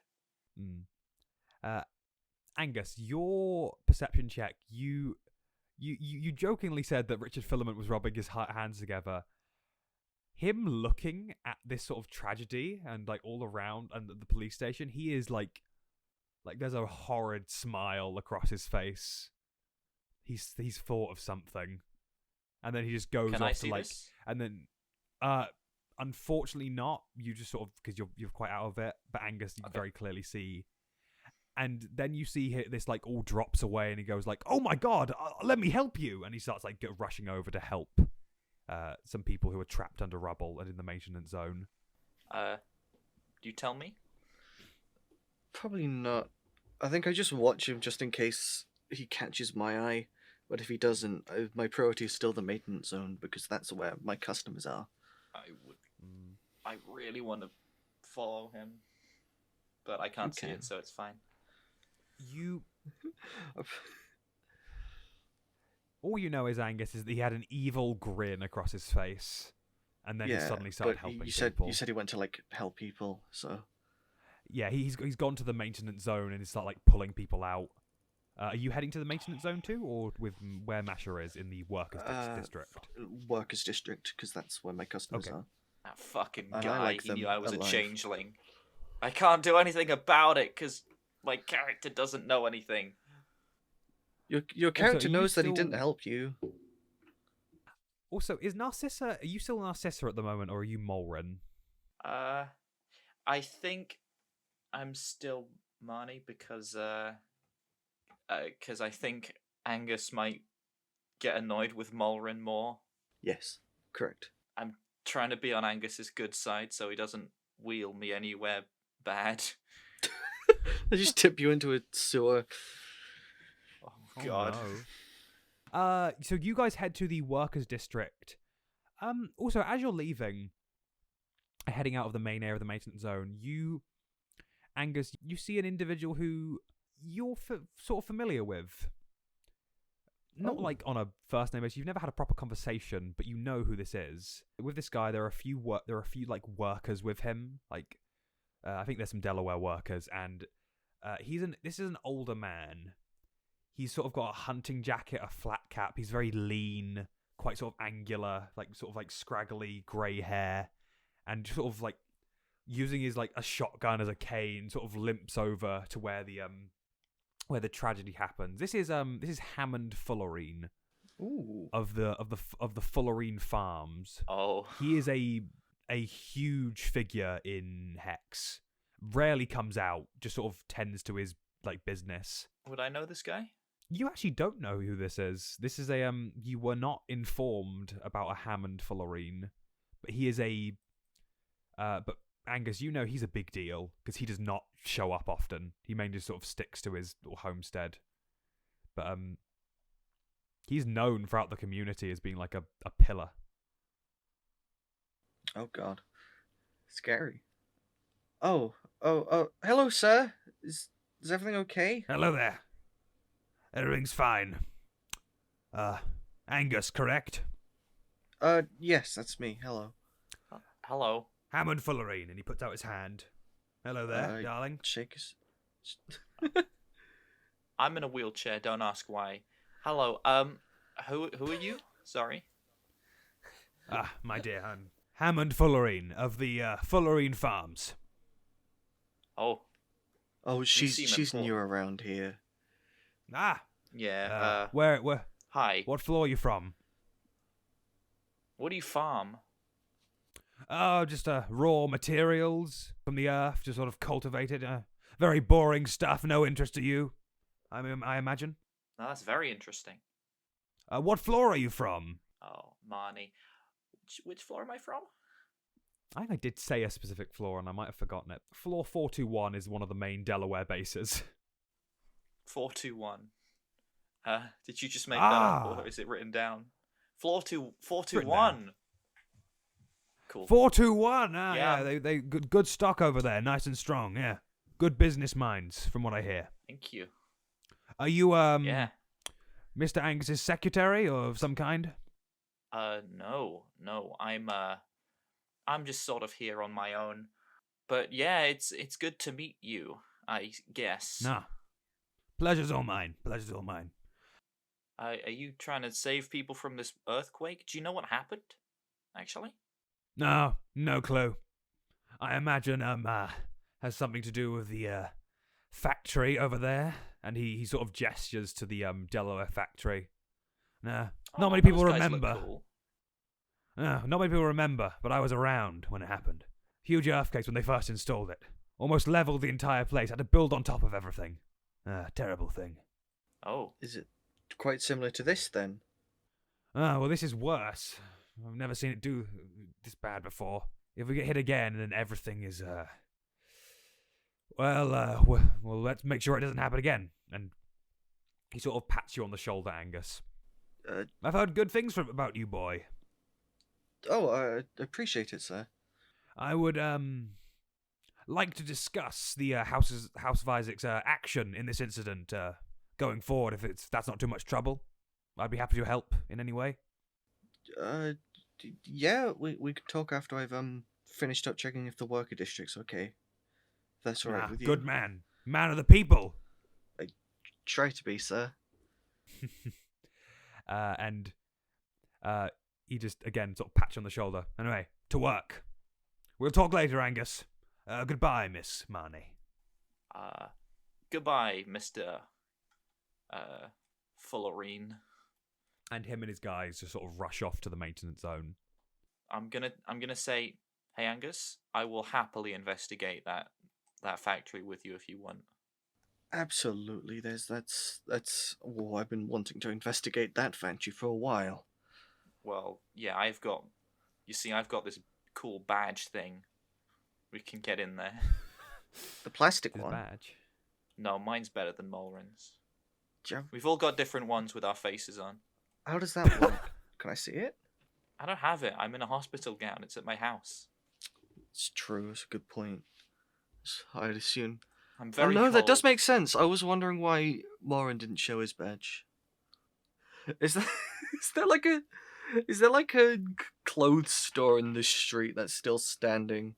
Angus, your perception check. You jokingly said that Richard Filament was rubbing his hands together. Him looking at this sort of tragedy and like all around and the police station, he is like there's a horrid smile across his face. He's thought of something, and then he just goes Can off I see to like, this? and then unfortunately not. You just sort of because you're quite out of it, but Angus you very clearly see. And then you see this like all drops away, and he goes like, "Oh my god, let me help you!" And he starts like rushing over to help some people who are trapped under rubble and in the maintenance zone. Do you tell me? Probably not. I think I just watch him just in case he catches my eye. But if he doesn't, my priority is still the maintenance zone because that's where my customers are. I really want to follow him, but I can't see it, so it's fine. All you know is Angus is that he had an evil grin across his face, and then he suddenly started helping people. You said he went to like help people, so yeah, he's gone to the maintenance zone and he started like pulling people out. Are you heading to the maintenance zone too, or with where Masha is in the workers district? Workers district, because that's where my customers are. That fucking And guy, I like he knew them I was alive. a changeling. I can't do anything about it, because my character doesn't know anything. Your character you knows that he still- didn't help you. Also, is Narcissa? Are you still Narcissa at the moment, or are you Molren? I think I'm still Marnie because I think Angus might get annoyed with Molren more. Yes, correct. I'm trying to be on Angus's good side so he doesn't wheel me anywhere bad. They just tip you into a sewer. Oh God. No. So you guys head to the workers district. Also, as you're leaving, heading out of the main area of the maintenance zone, Angus, you see an individual who you're sort of familiar with. Not like on a first name basis. You've never had a proper conversation, but you know who this is. With this guy, there are a few like workers with him. Like, I think there's some Delaware workers, and this is an older man. He's sort of got a hunting jacket, a flat cap. He's very lean, quite sort of angular, sort of scraggly grey hair, and sort of like using his a shotgun as a cane. Sort of limps over to where the tragedy happens. This is Hammond Fullerene. Ooh. Of the Fullerene Farms. Oh. He is a huge figure in HEX. Rarely comes out. Just sort of tends to his business. Would I know this guy? You actually don't know who this is. This is you were not informed about a Hammond Fullerene, but he is but Angus, you know he's a big deal because he does not show up often. He mainly just sort of sticks to his little homestead. But he's known throughout the community as being like a pillar. Oh God, scary. Oh, hello, sir. Is everything okay? Hello there. Everything's fine. Angus, correct? Yes, that's me. Hello. Hello. Hammond Fullerene, and he puts out his hand. Hello there, darling. Shake us. I'm in a wheelchair, don't ask why. Hello, who are you? Sorry. My dear, I'm Hammond Fullerene of the Fullerene Farms. Oh. Oh, she's important. new around here. Yeah, Where? hi. What floor are you from? What do you farm? Oh, just raw materials from the earth, just sort of cultivated. Very boring stuff, no interest to you, I imagine. No, that's very interesting. What floor are you from? Oh, Marnie. Which floor am I from? I think I did say a specific floor, and I might have forgotten it. Floor 421 is one of the main Delaware bases. 421. Did you just make that up, or is it written down? 421. Cool. 421. Yeah. They good stock over there, nice and strong. Yeah, good business minds, from what I hear. Thank you. Are you Yeah. Mr. Angus's secretary or of some kind? No. I'm just sort of here on my own. But yeah, it's good to meet you, I guess. Nah. Pleasure's all mine. Pleasure's all mine. Are you trying to save people from this earthquake? Do you know what happened, actually? No clue. I imagine has something to do with the factory over there, and he sort of gestures to the Delaware factory. Nah, not many people those guys look remember. cool. No, not many people remember, but I was around when it happened. Huge earthquakes when they first installed it. Almost leveled the entire place. Had to build on top of everything. Terrible thing. Oh. Is it quite similar to this then? Well, this is worse. I've never seen it do this bad before. If we get hit again, then everything is, well, let's make sure it doesn't happen again. And he sort of pats you on the shoulder, Angus. I've heard good things about you, boy. Oh, I appreciate it, sir. I would, like to discuss the House of Isaac's action in this incident going forward. If that's not too much trouble, I'd be happy to help in any way. Yeah, we could talk after I've finished up checking if the worker district's okay. If that's all right with you. Good man of the people. try to be, sir. And he just, again, sort of pat you on the shoulder. Anyway, to work. We'll talk later, Angus. Goodbye, Miss Marnie. Goodbye, Mr. Fullerine. And him and his guys just sort of rush off to the maintenance zone. I'm gonna say, hey Angus, I will happily investigate that factory with you if you want. Absolutely. That's. Oh, I've been wanting to investigate that factory for a while. Well, yeah, I've got this cool badge thing. We can get in there. The plastic His one. badge. No, mine's better than Mulrin's. Jeff, We've all got different ones with our faces on. how does that work? Can I see it? I don't have it. I'm in a hospital gown. It's at my house. It's true. It's a good point. I'd assume. I'm very no, that does cold. make sense. I was wondering why Morin didn't show his badge. Is there like a clothes store in the street that's still standing?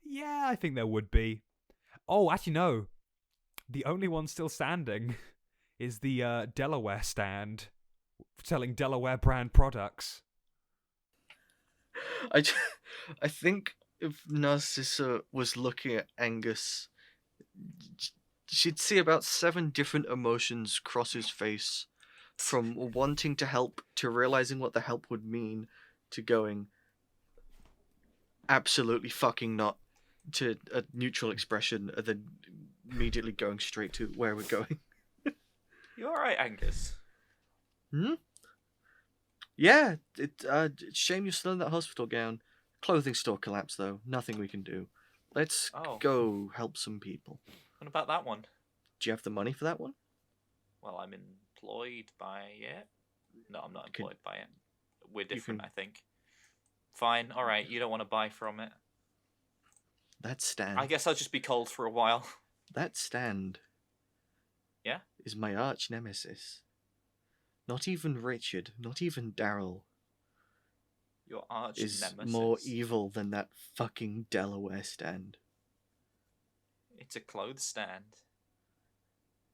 Yeah, I think there would be. Oh, actually, no. The only one still standing is the Delaware stand selling Delaware brand products. I think if Narcissa was looking at Angus, she'd see about 7 different emotions cross his face, from wanting to help to realizing what the help would mean to going absolutely fucking not to a neutral expression and then immediately going straight to where we're going. You alright, Angus? Yeah, it's a shame you're still in that hospital gown. Clothing store collapsed though. Nothing we can do. Let's go help some people. What about that one? Do you have the money for that one? Well, I'm employed by it. No, I'm not employed by it. We're different, I think. Fine, alright, you don't want to buy from it. That stand. I guess I'll just be cold for a while. That stand. Yeah? Is my arch nemesis. Not even Richard, not even Daryl. Your arch is nemesis. More evil than that fucking Delaware stand. It's a clothes stand.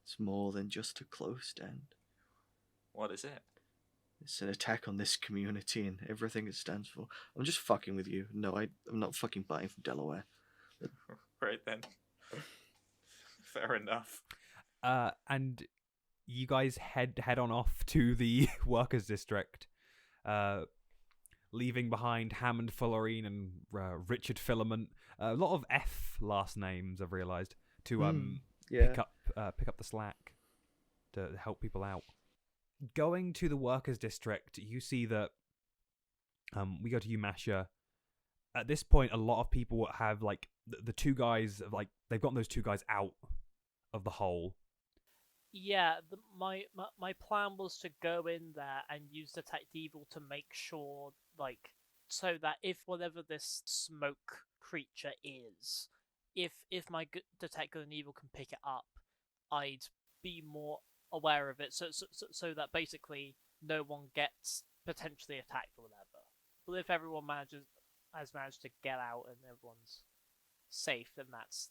It's more than just a clothes stand. What is it? It's an attack on this community and everything it stands for. I'm just fucking with you. No, I'm not fucking buying from Delaware. Right then. Fair enough. And you guys head on off to the workers' district, leaving behind Hammond Fullerine and Richard Filament. A lot of F last names, I've realised, to pick up the slack to help people out. Going to the workers' district, you see that we go to you, Masha. At this point, a lot of people have like the 2 guys, like they've gotten those 2 guys out of the hole. Yeah, my plan was to go in there and use Detect Evil to make sure, like, so that if whatever this smoke creature is, if my Detect Good and Evil can pick it up, I'd be more aware of it, so that basically no one gets potentially attacked or whatever. But if everyone has managed to get out and everyone's safe, then that's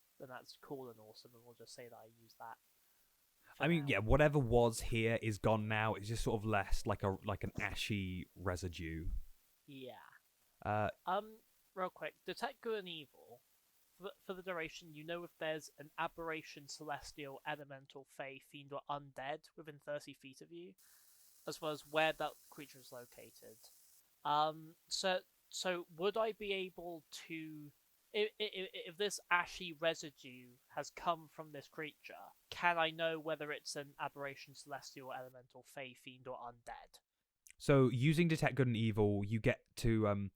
cool and awesome, and we'll just say that I use that. I mean, yeah, whatever was here is gone now. It's just sort of less like an ashy residue. Yeah. Real quick, Detect Good and Evil. For the duration, you know if there's an aberration, celestial, elemental, fey, fiend, or undead within 30 feet of you, as well as where that creature is located. So would I be able to, if this ashy residue has come from this creature, can I know whether it's an aberration, celestial, elemental, fey, fiend, or undead? So using Detect Good and Evil, you get to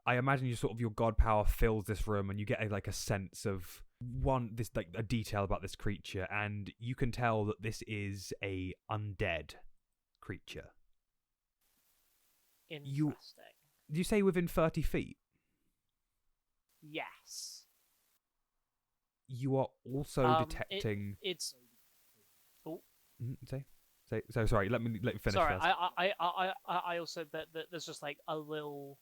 I imagine your god power fills this room, and you get a sense of a detail about this creature, and you can tell that this is a undead creature. Interesting. Did you say within 30 feet? Yes. You are also detecting. It's. Oh. So sorry. Let me finish Sorry, first. I also that there's just like a little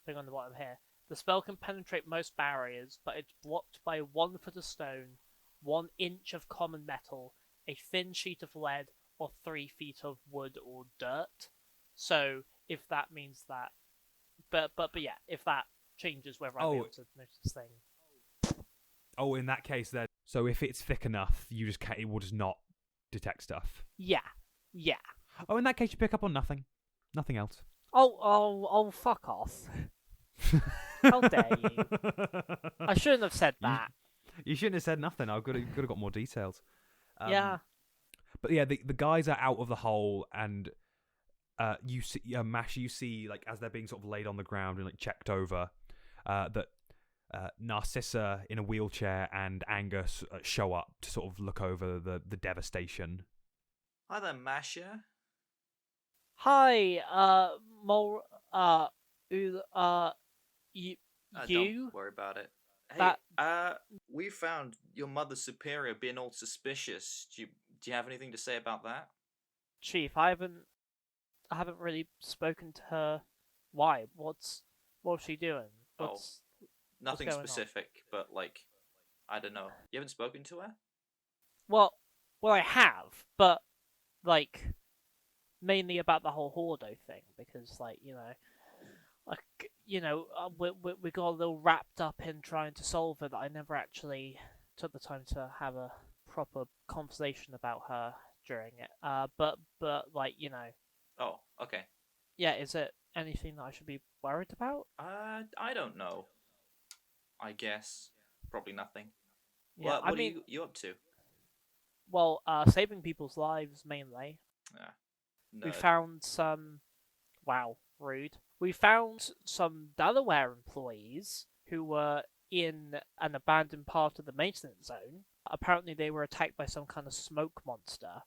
thing on the bottom here. The spell can penetrate most barriers, but it's blocked by 1 foot of stone, 1 inch of common metal, a thin sheet of lead, or 3 feet of wood or dirt. So if that means that, but yeah, if that changes whether I'm able to notice this thing. Oh, in that case, then. So if it's thick enough, it will just not detect stuff. Yeah. Oh, in that case, you pick up on nothing else. Oh, fuck off. How dare you? I shouldn't have said that. You shouldn't have said nothing. I could have got more details. Yeah. But yeah, the guys are out of the hole, and you see, Masha, you see, like, as they're being sort of laid on the ground and like checked over, that Narcissa in a wheelchair and Angus show up to sort of look over the devastation. Hi there, Masha. Hi, you. Don't worry about it. Hey, we found your mother superior being all suspicious. Do you have anything to say about that? Chief, I haven't really spoken to her. Why? What's she doing? Nothing what's going specific, but like, I don't know. You haven't spoken to her? Well, I have, but like, mainly about the whole Hordo thing, because like, we got a little wrapped up in trying to solve it that I never actually took the time to have a proper conversation about her during it. But like, Oh, okay. Yeah, is it anything that I should be worried about? I don't know. I guess probably nothing. Yeah, what are you up to? Well, saving people's lives mainly. Yeah. We found some. Wow, rude. We found some Delaware employees who were in an abandoned part of the maintenance zone. Apparently, they were attacked by some kind of smoke monster.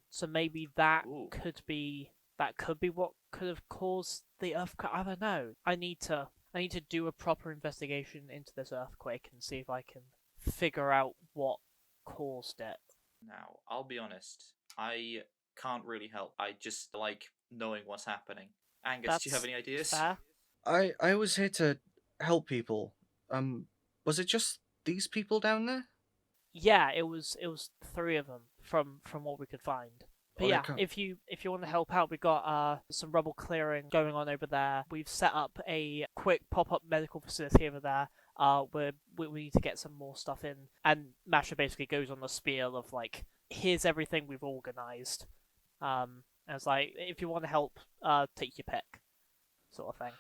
So maybe that could be what could have caused the earthquake. I don't know. I need to do a proper investigation into this earthquake and see if I can figure out what caused it. Now, I'll be honest. I can't really help. I just like knowing what's happening. Angus, do you have any ideas? Fair. I was here to help people. Was it just these people down there? Yeah, it was 3 of them from what we could find. But yeah, if you want to help out, we've got some rubble clearing going on over there. We've set up a quick pop-up medical facility over there. Where we need to get some more stuff in, and Masha basically goes on the spiel of like, here's everything we've organised. And it's like, if you want to help, take your pick, sort of thing.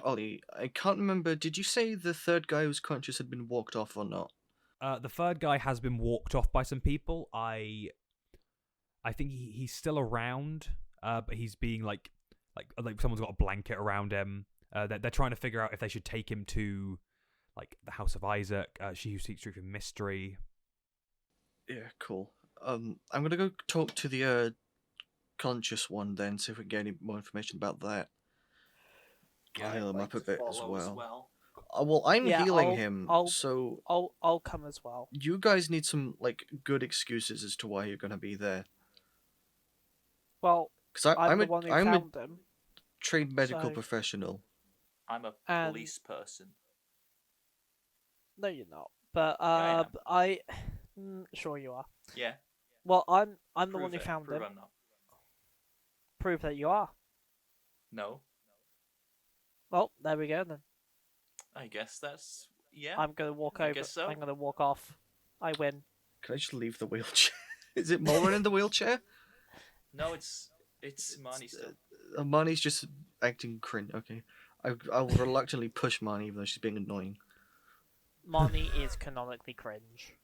Ollie, I can't remember. Did you say the third guy who's conscious had been walked off or not? The third guy has been walked off by some people. I think he's still around, but he's being like someone's got a blanket around him. They're trying to figure out if they should take him to like the House of Isaac. She Who Seeks Truth in Mystery. Yeah, cool. I'm gonna go talk to the conscious one then, see if we can get any more information about that. Heal him up a bit as well. Well, I'm healing him, so I'll come as well. You guys need some like good excuses as to why you're gonna be there. Well, because I'm the one who found him. Trained medical professional. I'm a police person. No, you're not. But sure you are. Yeah. Well, I'm the one who found him. I'm not. Prove that you are. No. Well, there we go then. I guess that's I'm gonna walk over. Guess so. I'm gonna walk off. I win. Can I just leave the wheelchair? Is it Moran in the wheelchair? No, it's Marnie still. Marnie's just acting cringe. Okay, I'll reluctantly push Marnie even though she's being annoying. Marnie is canonically cringe.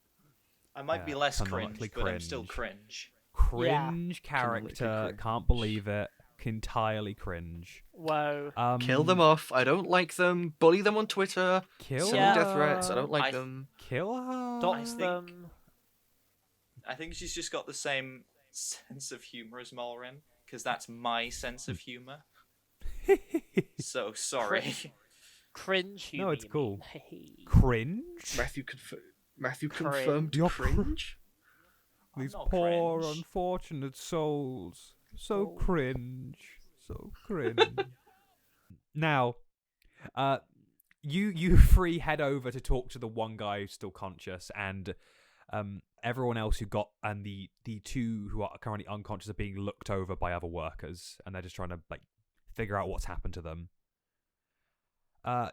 I might be less cringe, but I'm still cringe. Cringe character. Can't believe it. Entirely cringe. Whoa. Kill them off. I don't like them. Bully them on Twitter. Send them death threats. I don't like them. Kill her. Dox them. I think she's just got the same sense of humor as Malrin, because that's my sense of humor. So sorry. Cringe. No, it's cool. Cringe. Matthew confirmed. You're cringe. These poor unfortunate souls. So cringe. So cringe. Now, You three head over to talk to the one guy who's still conscious, and everyone else who got, and the two who are currently unconscious are being looked over by other workers, and they're just trying to like figure out what's happened to them.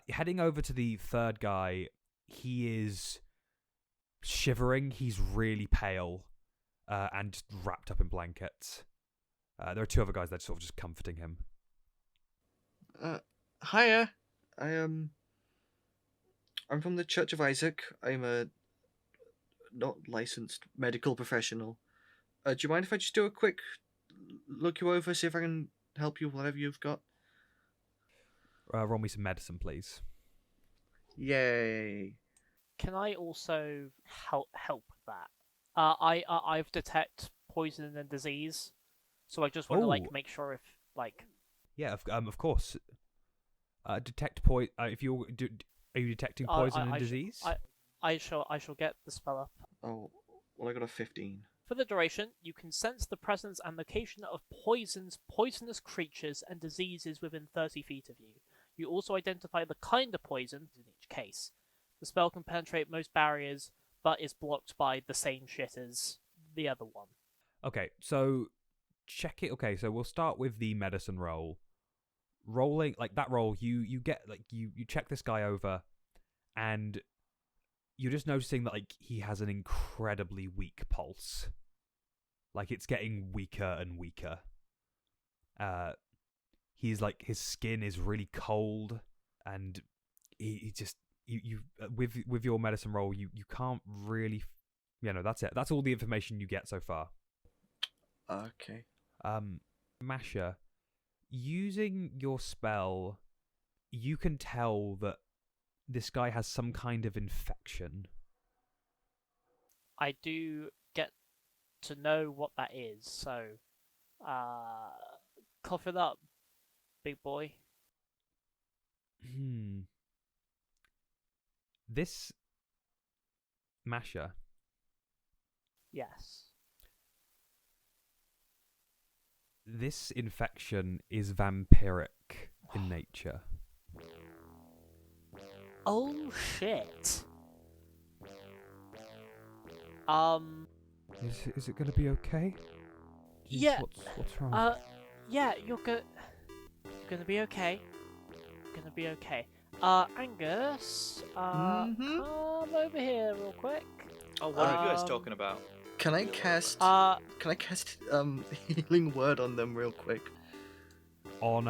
Heading over to the third guy, he is shivering. He's really pale, and just wrapped up in blankets. There are two other guys that are sort of just comforting him. Hiya. I'm from the Church of Isaac. I'm a not licensed medical professional. Do you mind if I just do a quick look you over, see if I can help you with whatever you've got? Roll me some medicine, please. Yay. Can I also help with that? I've detect poison and disease, so I just want to like make sure if like. Yeah, of course. Detect poison. If you're, are you detecting poison and disease? I shall get the spell up. Oh, well, I got a 15. For the duration, you can sense the presence and location of poisonous creatures, and diseases within 30 feet of you. You also identify the kind of poison in each case. The spell can penetrate most barriers, but is blocked by the same shit as the other one. Okay, so check it. Okay, so we'll start with the medicine roll. Rolling like that roll, you get like you check this guy over, and you're just noticing that like he has an incredibly weak pulse. Like it's getting weaker and weaker. He's like, his skin is really cold, and he just you with your medicine roll you can't really, that's it. That's all the information you get so far. Okay. Masha, using your spell, you can tell that this guy has some kind of infection. I do get to know what that is, so cough it up, big boy. This Masha. Yes. This infection is vampiric in nature. Oh shit. Is it gonna be okay? Yeah. What's wrong? Yeah, you're gonna be okay. Gonna be okay. Angus, come over here real quick. Oh, what are you guys talking about? Can I cast healing word on them real quick? On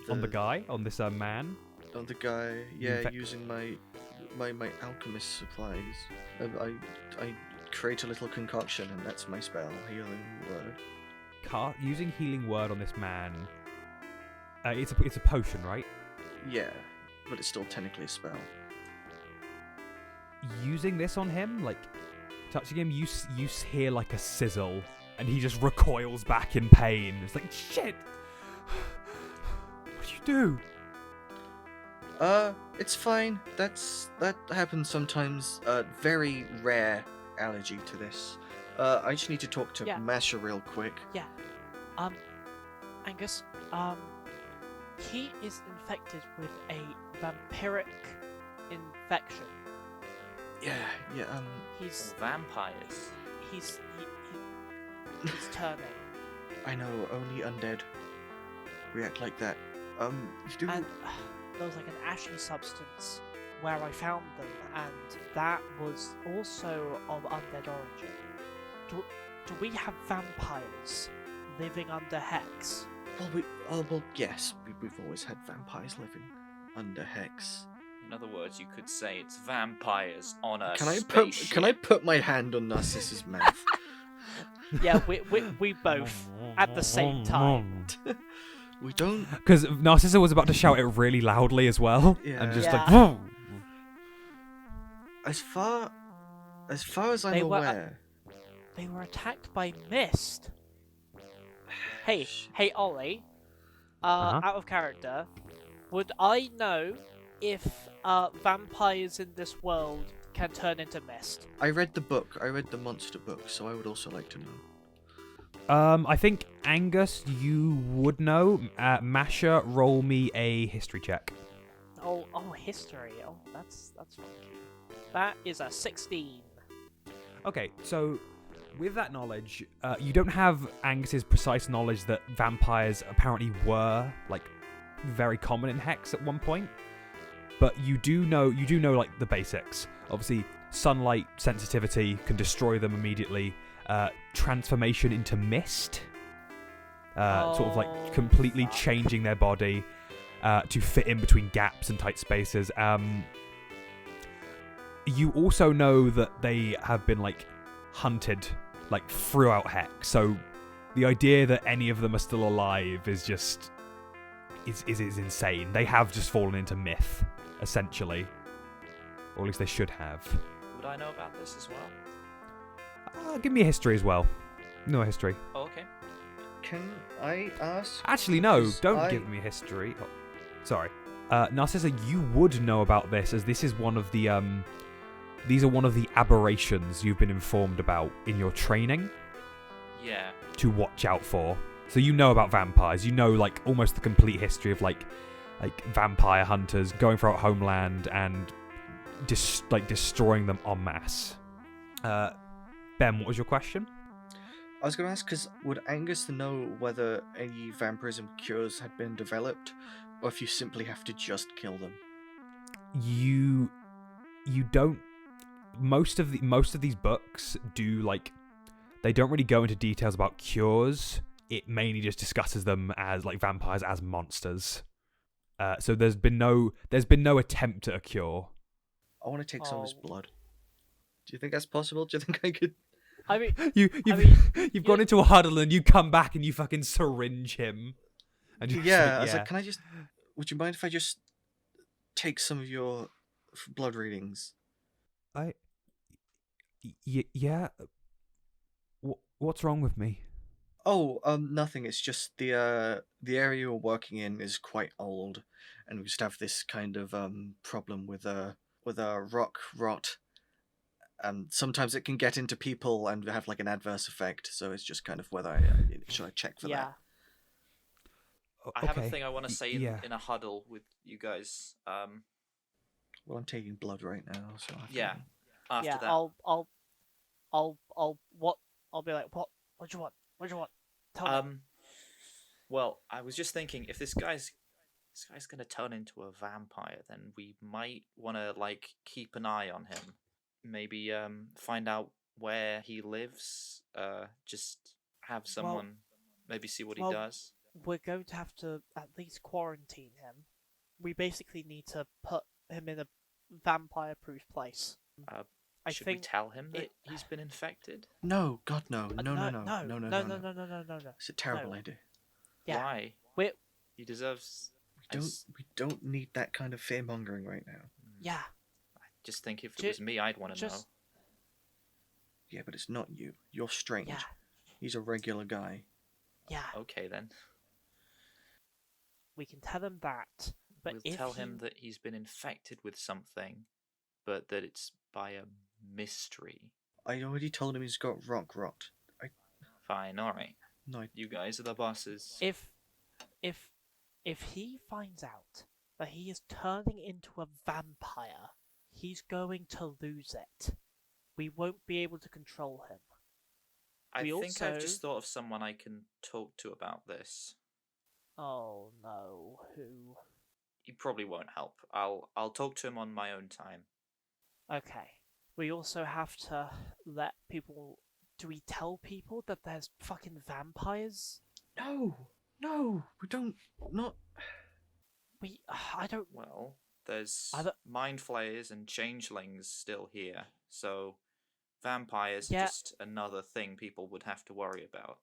the guy, on this man. On the guy, yeah, using my alchemist supplies. I create a little concoction, and that's my spell, healing word. Using healing word on this man. It's a potion, right? Yeah, but it's still technically a spell. Using this on him, like touching him, you hear like a sizzle, and he just recoils back in pain. It's like, shit! What do you do? It's fine. That happens sometimes. Very rare allergy to this. I just need to talk to Masha real quick. Yeah. Angus, he is infected with a vampiric infection. Yeah. He's vampires. He's turning. I know, only undead react like that. And there was like an ashy substance where I found them, and that was also of undead origin. Do we have vampires living under HEX? Well, yes. We've always had vampires living under HEX. In other words, you could say it's vampires on a spaceship. Can I put my hand on Narcissus' mouth? Yeah, we both at the same time. We don't, because Narcissa was about to shout it really loudly as well, and just like. Whoa. As far as I'm aware, they were attacked by mist. Hey, Ollie. Out of character, would I know if vampires in this world can turn into mist? I read the book. I read the monster book, so I would also like to know. I think Angus, you would know. Masha, roll me a history check. Oh, history. Oh, that's fun. That is a 16. Okay, so with that knowledge, you don't have Angus's precise knowledge that vampires apparently were like very common in Hex at one point, but you do know like the basics. Obviously, sunlight sensitivity can destroy them immediately. Transformation into mist, sort of like completely changing their body to fit in between gaps and tight spaces. You also know that they have been like hunted like throughout Hex, so the idea that any of them are still alive is just is insane. They have just fallen into myth, essentially, or at least they should have. Would I know about this as well? Give me a history as well. No history. Oh, okay. Can I ask? Actually, no. Because Don't give me history. Oh, sorry. Narcissa, you would know about this, as this is one of the these are one of the aberrations you've been informed about in your training. Yeah. To watch out for. So you know about vampires. You know like almost the complete history of like vampire hunters going throughout Homeland and destroying them en masse. Ben, what was your question? I was going to ask, because would Angus know whether any vampirism cures had been developed, or if you simply have to just kill them? You don't. Most of these books do like, they don't really go into details about cures. It mainly just discusses them as like vampires as monsters. So there's been no attempt at a cure. I want to take some of his blood. Do you think that's possible? Do you think I could? I mean, you've gone into a huddle and you come back and you fucking syringe him. And I was like, can I just? Would you mind if I just take some of your blood readings? Yeah. What's wrong with me? Oh, nothing. It's just the area we're working in is quite old, and we just have this kind of problem with rock rot. Sometimes it can get into people and have like an adverse effect. So it's just kind of whether should I check for that? I have a thing I want to say in a huddle with you guys. Well, I'm taking blood right now, so after that, I'll be like, what do you want? Tell me. Well, I was just thinking, if this guy's gonna turn into a vampire, then we might want to like keep an eye on him. Maybe find out where he lives. Just have someone maybe see what he does. We're going to have to at least quarantine him. We basically need to put him in a vampire-proof place. Should we tell him that he's been infected? No, God, no. No. It's a terrible idea. Yeah. Why? He deserves. We don't need that kind of fear mongering right now. Yeah. I just think if it was me, I'd want to know. Yeah, but it's not you. You're strange. Yeah. He's a regular guy. Yeah. Okay then. We can tell him that, but we'll tell him that he's been infected with something, but that it's by a mystery. I already told him he's got rock rot. Fine, alright. No. You guys are the bosses. If he finds out that he is turning into a vampire, he's going to lose it. We won't be able to control him. I think I've just thought of someone I can talk to about this. Oh no, who? He probably won't help. I'll talk to him on my own time. Okay. We also have to let people... Do we tell people that there's fucking vampires? No, we don't... Not... I don't... Well, there's mind flayers and changelings still here, so vampires are just another thing people would have to worry about.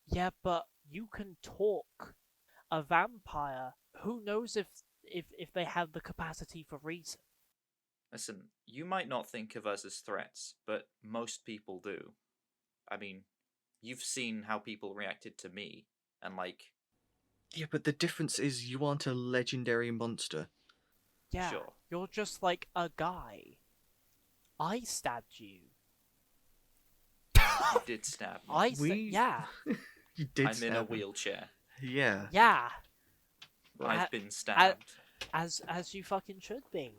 Yeah, but you can talk. A vampire, who knows if they have the capacity for reason? Listen, you might not think of us as threats, but most people do. I mean, you've seen how people reacted to me, and like... Yeah, but the difference is you aren't a legendary monster. Yeah, sure. You're just like a guy. I stabbed you. You did stab me. Yeah. You did I'm stab in a him. wheelchair. Yeah. Yeah. I've been stabbed. As you fucking should be.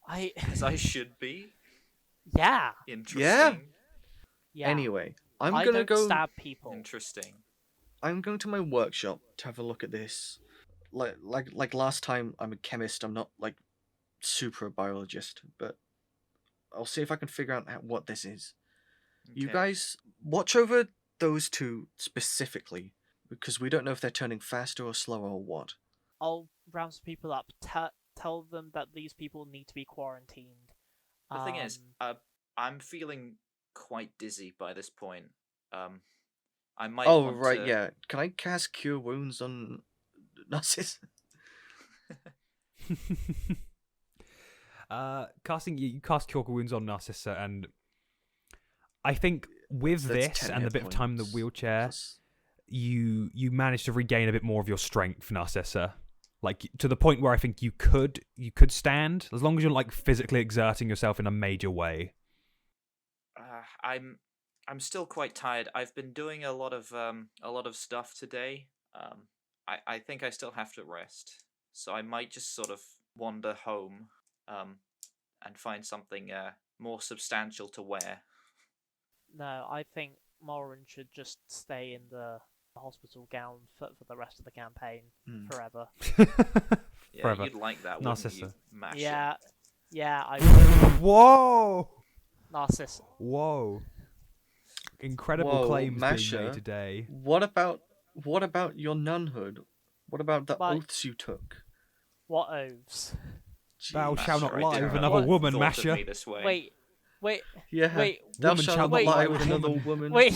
As I should be. Yeah. Interesting. Yeah. Anyway, I'm I gonna don't go. stab people. Interesting. I'm going to my workshop to have a look at this. Like last time, I'm a chemist. I'm not like super biologist, but I'll see if I can figure out what this is. You Okay. guys watch over those two specifically, because we don't know if they're turning faster or slower or what. I'll round some people up. Tell them that these people need to be quarantined. The thing is, I'm feeling quite dizzy by this point. I might. Oh want right, to... yeah. Can I cast Cure Wounds on Narcissus? You cast Cure Wounds on Narcissa, and I think with That's this 10 and the hit bit of time in the points wheelchair, plus- you manage to regain a bit more of your strength, Narcissa. Like to the point where I think you could stand as long as you're like physically exerting yourself in a major way. I'm still quite tired. I've been doing a lot of stuff today. I think I still have to rest, so I might just sort of wander home, and find something more substantial to wear. No, I think Morin should just stay in the hospital gown for the rest of the campaign forever. Yeah, Forever. you'd like that, Narcissa. wouldn't you, Masha? Yeah, I Whoa! Narcissa. Whoa! Incredible Whoa, claims Masha. being made today. What about your nunhood? What about the My- oaths you took? What oaths? Thou Jeez. shalt not Masha, I lie didn't with know another you woman, thought Masha. of me this way. Wait, Yeah. wait, Thou woman shalt shall not not lie lie with with another woman. woman.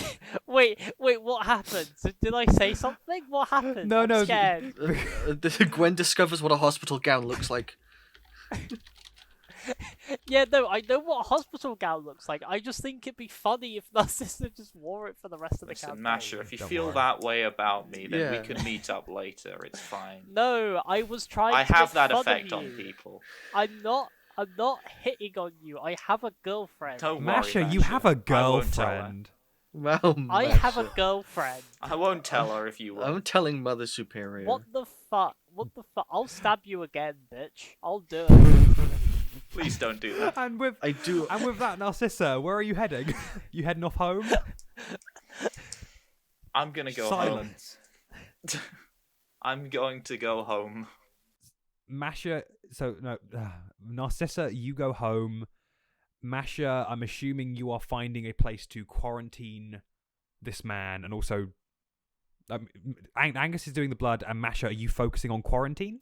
wait, what happened? Did I say something? What happened? No, I'm no, scared. Gwen discovers what a hospital gown looks like. Yeah, no, I know what a hospital gown looks like. I just think it'd be funny if Narcissa just wore it for the rest of the Listen, campaign. Masha, if you Don't feel worry. that way about me, then we Yeah. can meet up later. It's fine. No, I was trying I to have make that fun effect of on you. people. I'm not hitting on you. I have a girlfriend. Don't Masha, worry, you have a I won't tell her. girlfriend. Well, I Masha. have a girlfriend. I won't tell her if you will. I'm telling Mother Superior. What the fuck? What the fuck? I'll stab you again, bitch. I'll do it. Please don't do that. And with that, Narcissa, where are you heading? You heading off home? I'm gonna go Silence. home. I'm going to go home. Masha, Narcissa, you go home. Masha, I'm assuming you are finding a place to quarantine this man, and also Angus is doing the blood, and Masha, are you focusing on quarantine?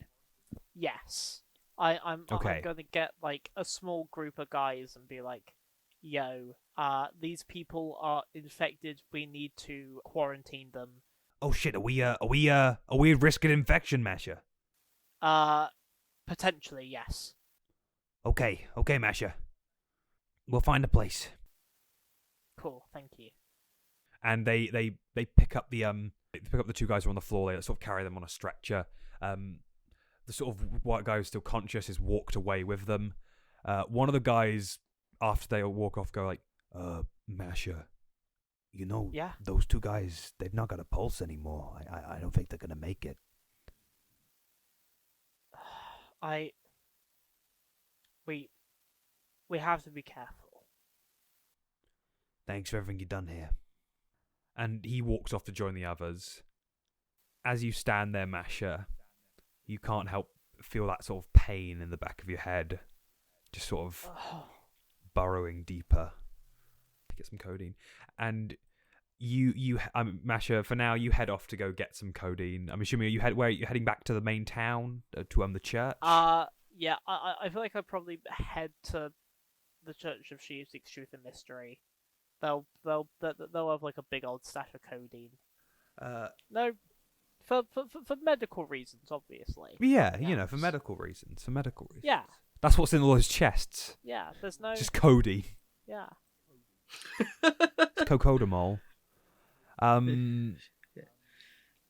Yes. I'm Okay. gonna get like a small group of guys and be like, yo, these people are infected, we need to quarantine them. Oh shit, are we at risk of infection, Masha? Potentially, yes. Okay, Masha. We'll find a place. Cool, thank you. And they pick up the two guys who are on the floor. They sort of carry them on a stretcher. The sort of white guy who's still conscious is walked away with them. One of the guys, after they all walk off, go like, Masha, you know, Yeah? those two guys, they've not got a pulse anymore. I don't think they're gonna make it. We have to be careful. Thanks for everything you've done here. And he walks off to join the others. As you stand there, Masha, you can't help feel that sort of pain in the back of your head, just sort of burrowing deeper. Get some codeine, and Masha, for now, you head off to go get some codeine. I'm assuming where are you heading back to the main town to the church? Yeah, I feel like I'd probably head to the Church of Sheaves, Truth and Mystery. They'll have like a big old stash of codeine. No, for medical reasons, obviously. Yeah, you know, for medical reasons. Yeah, That's what's in all those chests. yeah. There's no. Just codeine. Yeah. It's cocodamol.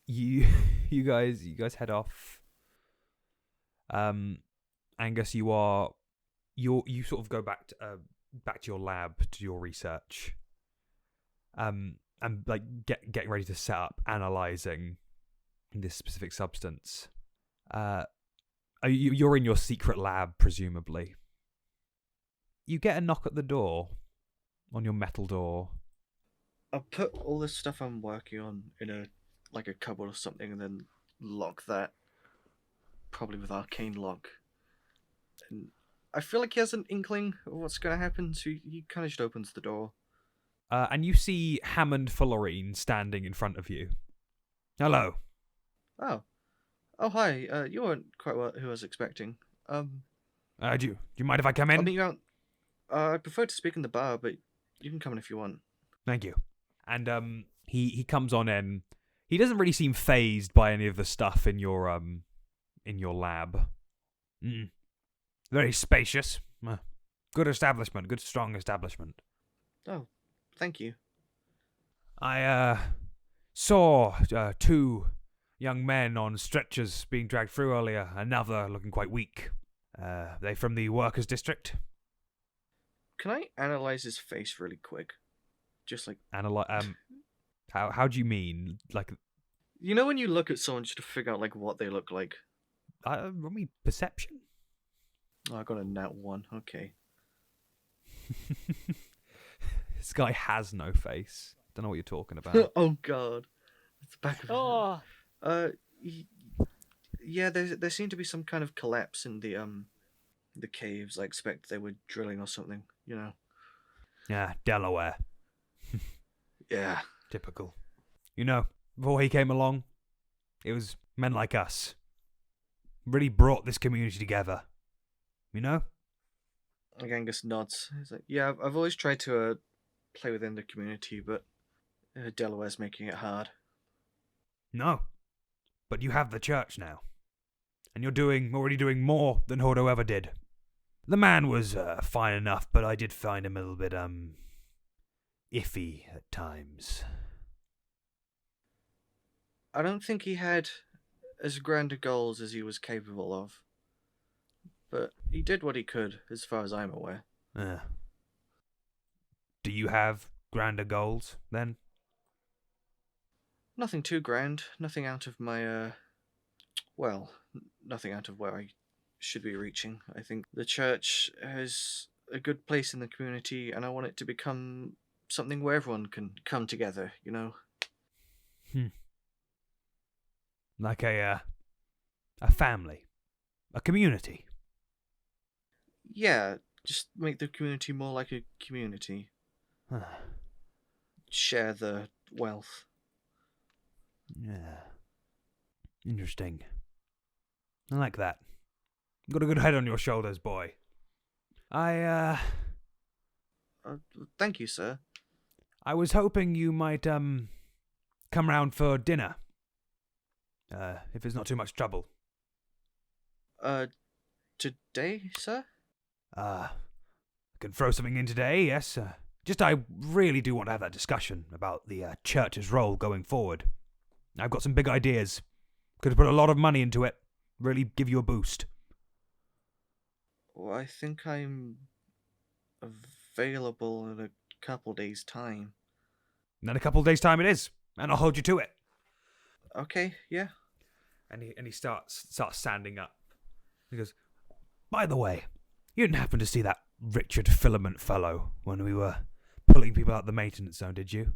You guys head off. Angus, you sort of go back to your lab to your research. And like getting ready to set up analyzing this specific substance. You're in your secret lab, presumably. You get a knock at the door, on your metal door. I'll put all this stuff I'm working on in a cupboard or something, and then lock that, probably with arcane lock. And I feel like he has an inkling of what's going to happen, so he kind of just opens the door. And you see Hammond Fullerene standing in front of you. Hello. Oh, hi. You weren't quite who I was expecting. Do you mind if I come in? I'll meet you out. I prefer to speak in the bar, but you can come in if you want. Thank you. And he comes on in. He doesn't really seem phased by any of the stuff in your lab. Very spacious. Good establishment. Good strong establishment. Oh, thank you. I saw 2 young men on stretchers being dragged through earlier. Another looking quite weak. They from the workers' district? Can I analyze his face really quick? Just like how do you mean? Like, you know when you look at someone just to figure out like what they look like? I mean perception. Oh, I got a nat 1. Okay. This guy has no face. Don't know what you're talking about. Oh god. It's the back of Oh. Yeah, there seemed to be some kind of collapse in the caves. I expect they were drilling or something, you know. Yeah, Delaware. Yeah. Typical. You know, before he came along, it was men like us. Really brought this community together. You know? Like Angus nods. He's like, yeah, I've always tried to play within the community, but Delaware's making it hard. No. But you have the church now. And you're already doing more than Hordo ever did. The man was fine enough, but I did find him a little bit, iffy at times. I don't think he had as grand goals as he was capable of. But he did what he could, as far as I'm aware. Do you have grander goals, then? Nothing too grand. Nothing out of my, nothing out of where I should be reaching. I think the church has a good place in the community, and I want it to become something where everyone can come together, you know? Like a family. A community. Yeah, just make the community more like a community. Share the wealth. Yeah. Interesting. I like that. Got a good head on your shoulders, boy. Thank you, sir. I was hoping you might, come round for dinner. If it's not too much trouble. Today, sir? I can throw something in today, yes. I really do want to have that discussion about the church's role going forward. I've got some big ideas. Could put a lot of money into it. Really give you a boost. Well, I think I'm available in a couple days' time. And then a couple of days' time it is, and I'll hold you to it. Okay, yeah. And he starts standing up. He goes, by the way, you didn't happen to see that Richard Filament fellow when we were pulling people out the maintenance zone, did you?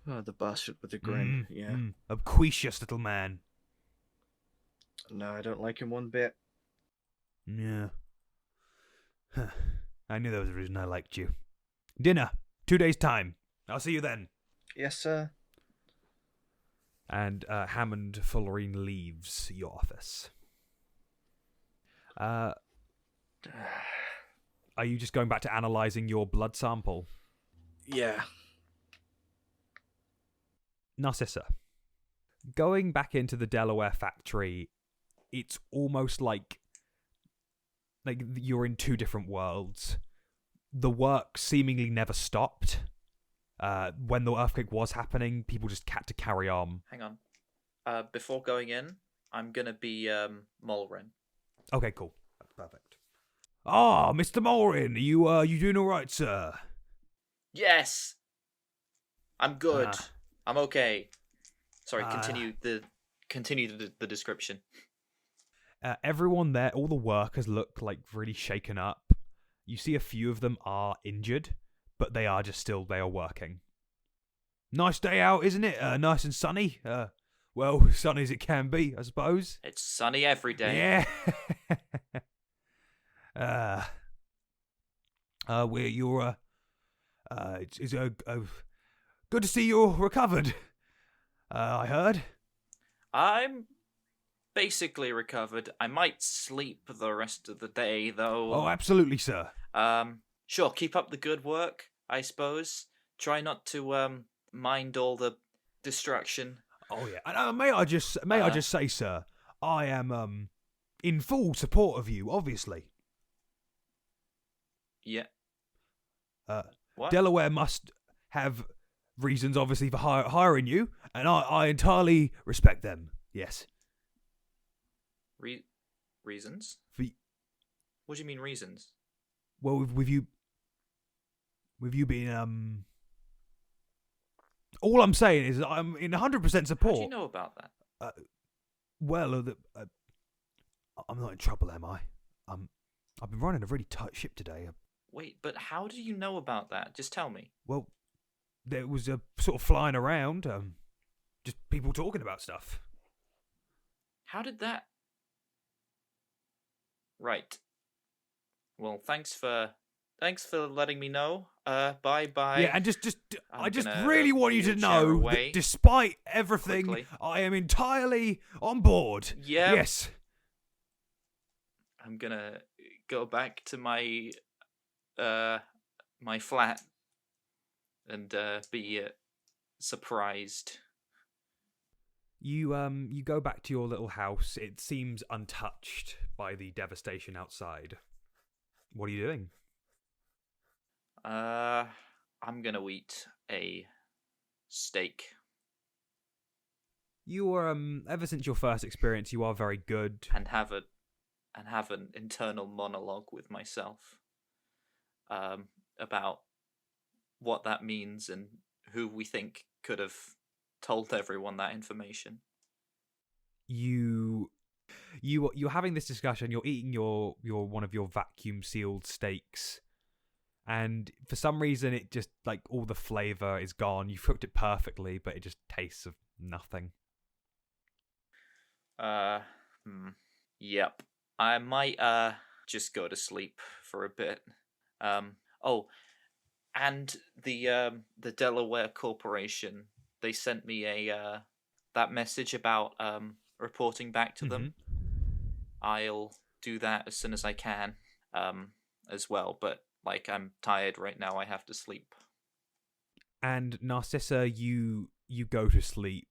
Oh, the bastard with the grin, yeah. Obquisious little man. No, I don't like him one bit. Yeah. I knew there was a reason I liked you. Dinner, 2 days' time. I'll see you then. Yes, sir. And Hammond Fullerene leaves your office. Are you just going back to analysing your blood sample? Yeah. Narcissa. Going back into the Delaware factory, it's almost like you're in 2 different worlds. The work seemingly never stopped. When the earthquake was happening, people just had to carry on. Hang on. Before going in, I'm gonna be Mulrin. Okay, cool. That's perfect. Ah, Mr. Mulrin, you doing all right, sir? Yes. I'm good. I'm okay. Sorry. Continue the description. Everyone there, all the workers look like really shaken up. You see a few of them are injured, but they are working. Nice day out, isn't it? Nice and sunny. Well, sunny as it can be, I suppose. It's sunny every day. Yeah. It's good to see you're recovered. I heard. I'm basically recovered. I might sleep the rest of the day, though. Oh, absolutely, sir. Sure, keep up the good work, I suppose. Try not to, mind all the distraction. Oh, yeah. And may I just say, sir, I am, in full support of you, obviously. Yeah. What? Delaware must have reasons, obviously, for hiring you, and I entirely respect them. Yes. Reasons? What do you mean reasons? Well, with you being all I'm saying is I'm in 100% support. How do you know about that? I'm not in trouble, am I? I've been running a really tight ship today. Wait, but how do you know about that? Just tell me. Well, there was a sort of flying around, just people talking about stuff. How did that? Right. Well, thanks for letting me know. Bye. Yeah, and I just gonna really want you to know away that despite everything, quickly. I am entirely on board. Yeah. Yes. I'm gonna go back to my my flat and be surprised. You go back to your little house. It seems untouched by the devastation outside. What are you doing? I'm gonna eat a steak. You are ever since your first experience, you are very good. And have an internal monologue with myself about what that means and who we think could have told everyone that information. You're having this discussion. You're eating your one of your vacuum sealed steaks, and for some reason it just like all the flavor is gone. You've cooked it perfectly, but it just tastes of nothing. Yep. I might just go to sleep for a bit. Oh, and the Delaware Corporation, they sent me a that message about reporting back to them. I'll do that as soon as I can as well, but like I'm tired right now. I have to sleep. And Narcissa, you go to sleep,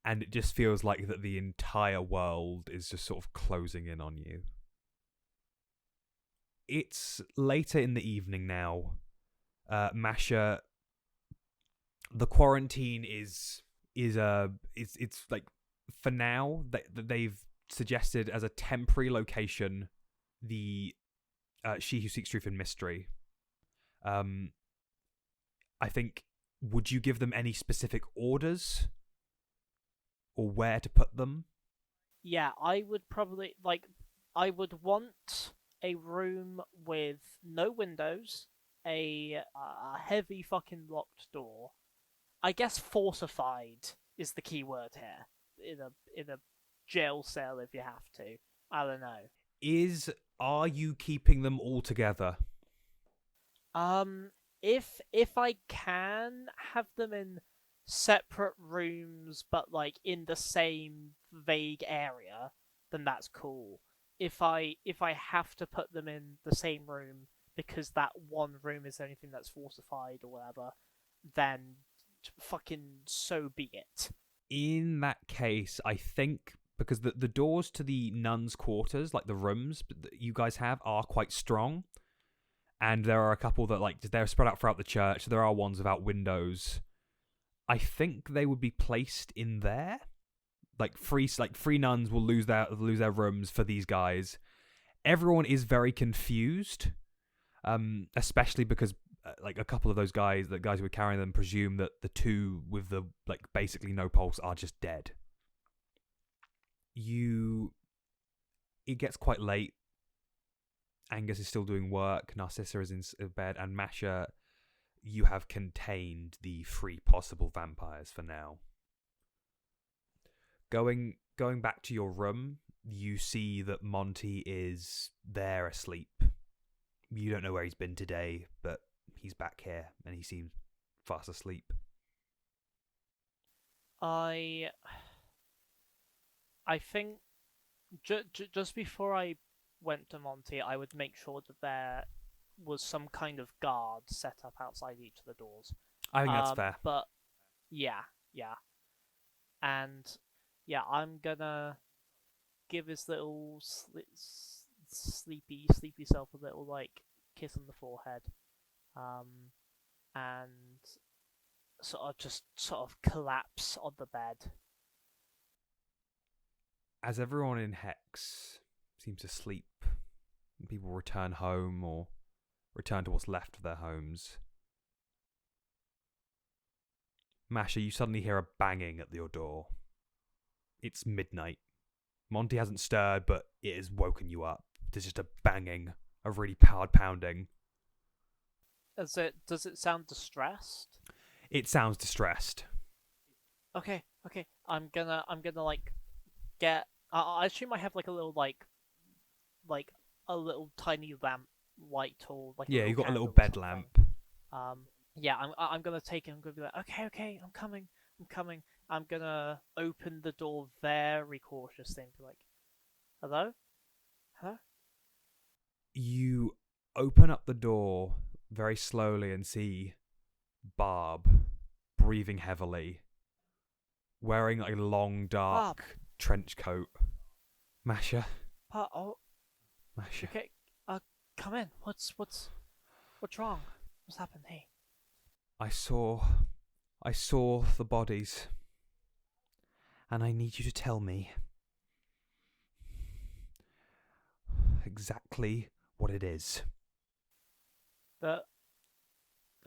and it just feels like that the entire world is just sort of closing in on you. It's later in the evening now. Masha, the quarantine is like, for now that they've suggested as a temporary location the She Who Seeks Truth and Mystery. I think, would you give them any specific orders or where to put them? Yeah, I would probably I would want a room with no windows, a heavy fucking locked door. I guess fortified is the key word here. In a jail cell if you have to. I don't know. Are you keeping them all together? If I can have them in separate rooms but like in the same vague area, then that's cool. If I have to put them in the same room because that one room is the only thing that's fortified or whatever, then fucking so be it. In that case, I think, because the doors to the nuns' quarters, like the rooms that you guys have, are quite strong. And there are a couple that, like, they're spread out throughout the church. There are ones without windows. I think they would be placed in there. Like free nuns will lose their rooms for these guys. Everyone is very confused, especially because like a couple of those guys, the guys who were carrying them, presume that the two with the like basically no pulse are just dead. it gets quite late. Angus is still doing work. Narcissa is in bed, and Masha, you have contained the 3 possible vampires for now. Going back to your room, you see that Monty is there asleep. You don't know where he's been today, but he's back here, and he seems fast asleep. I think just before I went to Monty, I would make sure that there was some kind of guard set up outside each of the doors. I think that's fair. But yeah. And yeah, I'm gonna give his little sleepy self a little like kiss on the forehead, and sort of collapse on the bed. As everyone in HEX seems to sleep, people return home or return to what's left of their homes. Masha, you suddenly hear a banging at your door. It's midnight. Monty hasn't stirred, but it has woken you up. There's just a banging, a really hard pounding. Does it sound distressed? It sounds distressed. Okay. I'm gonna like get. I assume I have like a little like a little tiny lamp light or like. Yeah, you've got a little candle or bed something. lamp. Yeah, I'm gonna take it. I'm gonna be like, okay, I'm coming. I'm gonna open the door very cautiously and be like, hello? You open up the door very slowly and see Barb breathing heavily, wearing like a long dark Barb. trench coat. Masha. Masha. Okay. Come in. What's wrong? What's happened? Hey. I saw the bodies, and I need you to tell me exactly what it is. The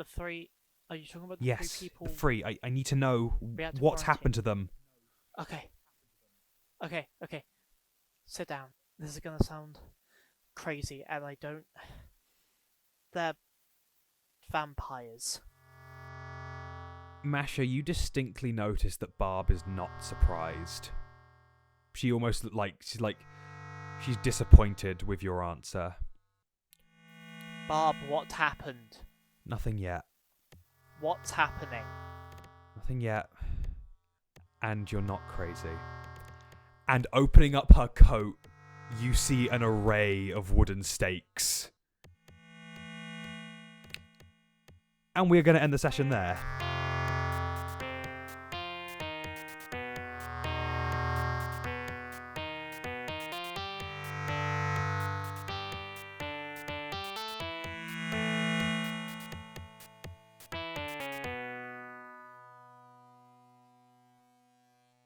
3. Are you talking about the 3 people? Yes, the 3. I need to know what's happened to them. Okay. Sit down. This is gonna sound crazy, and I don't. They're vampires. Masha, you distinctly notice that Barb is not surprised. She almost she's disappointed with your answer. Barb, what happened? Nothing yet. What's happening? Nothing yet. And you're not crazy. And opening up her coat, you see an array of wooden stakes. And we're going to end the session there.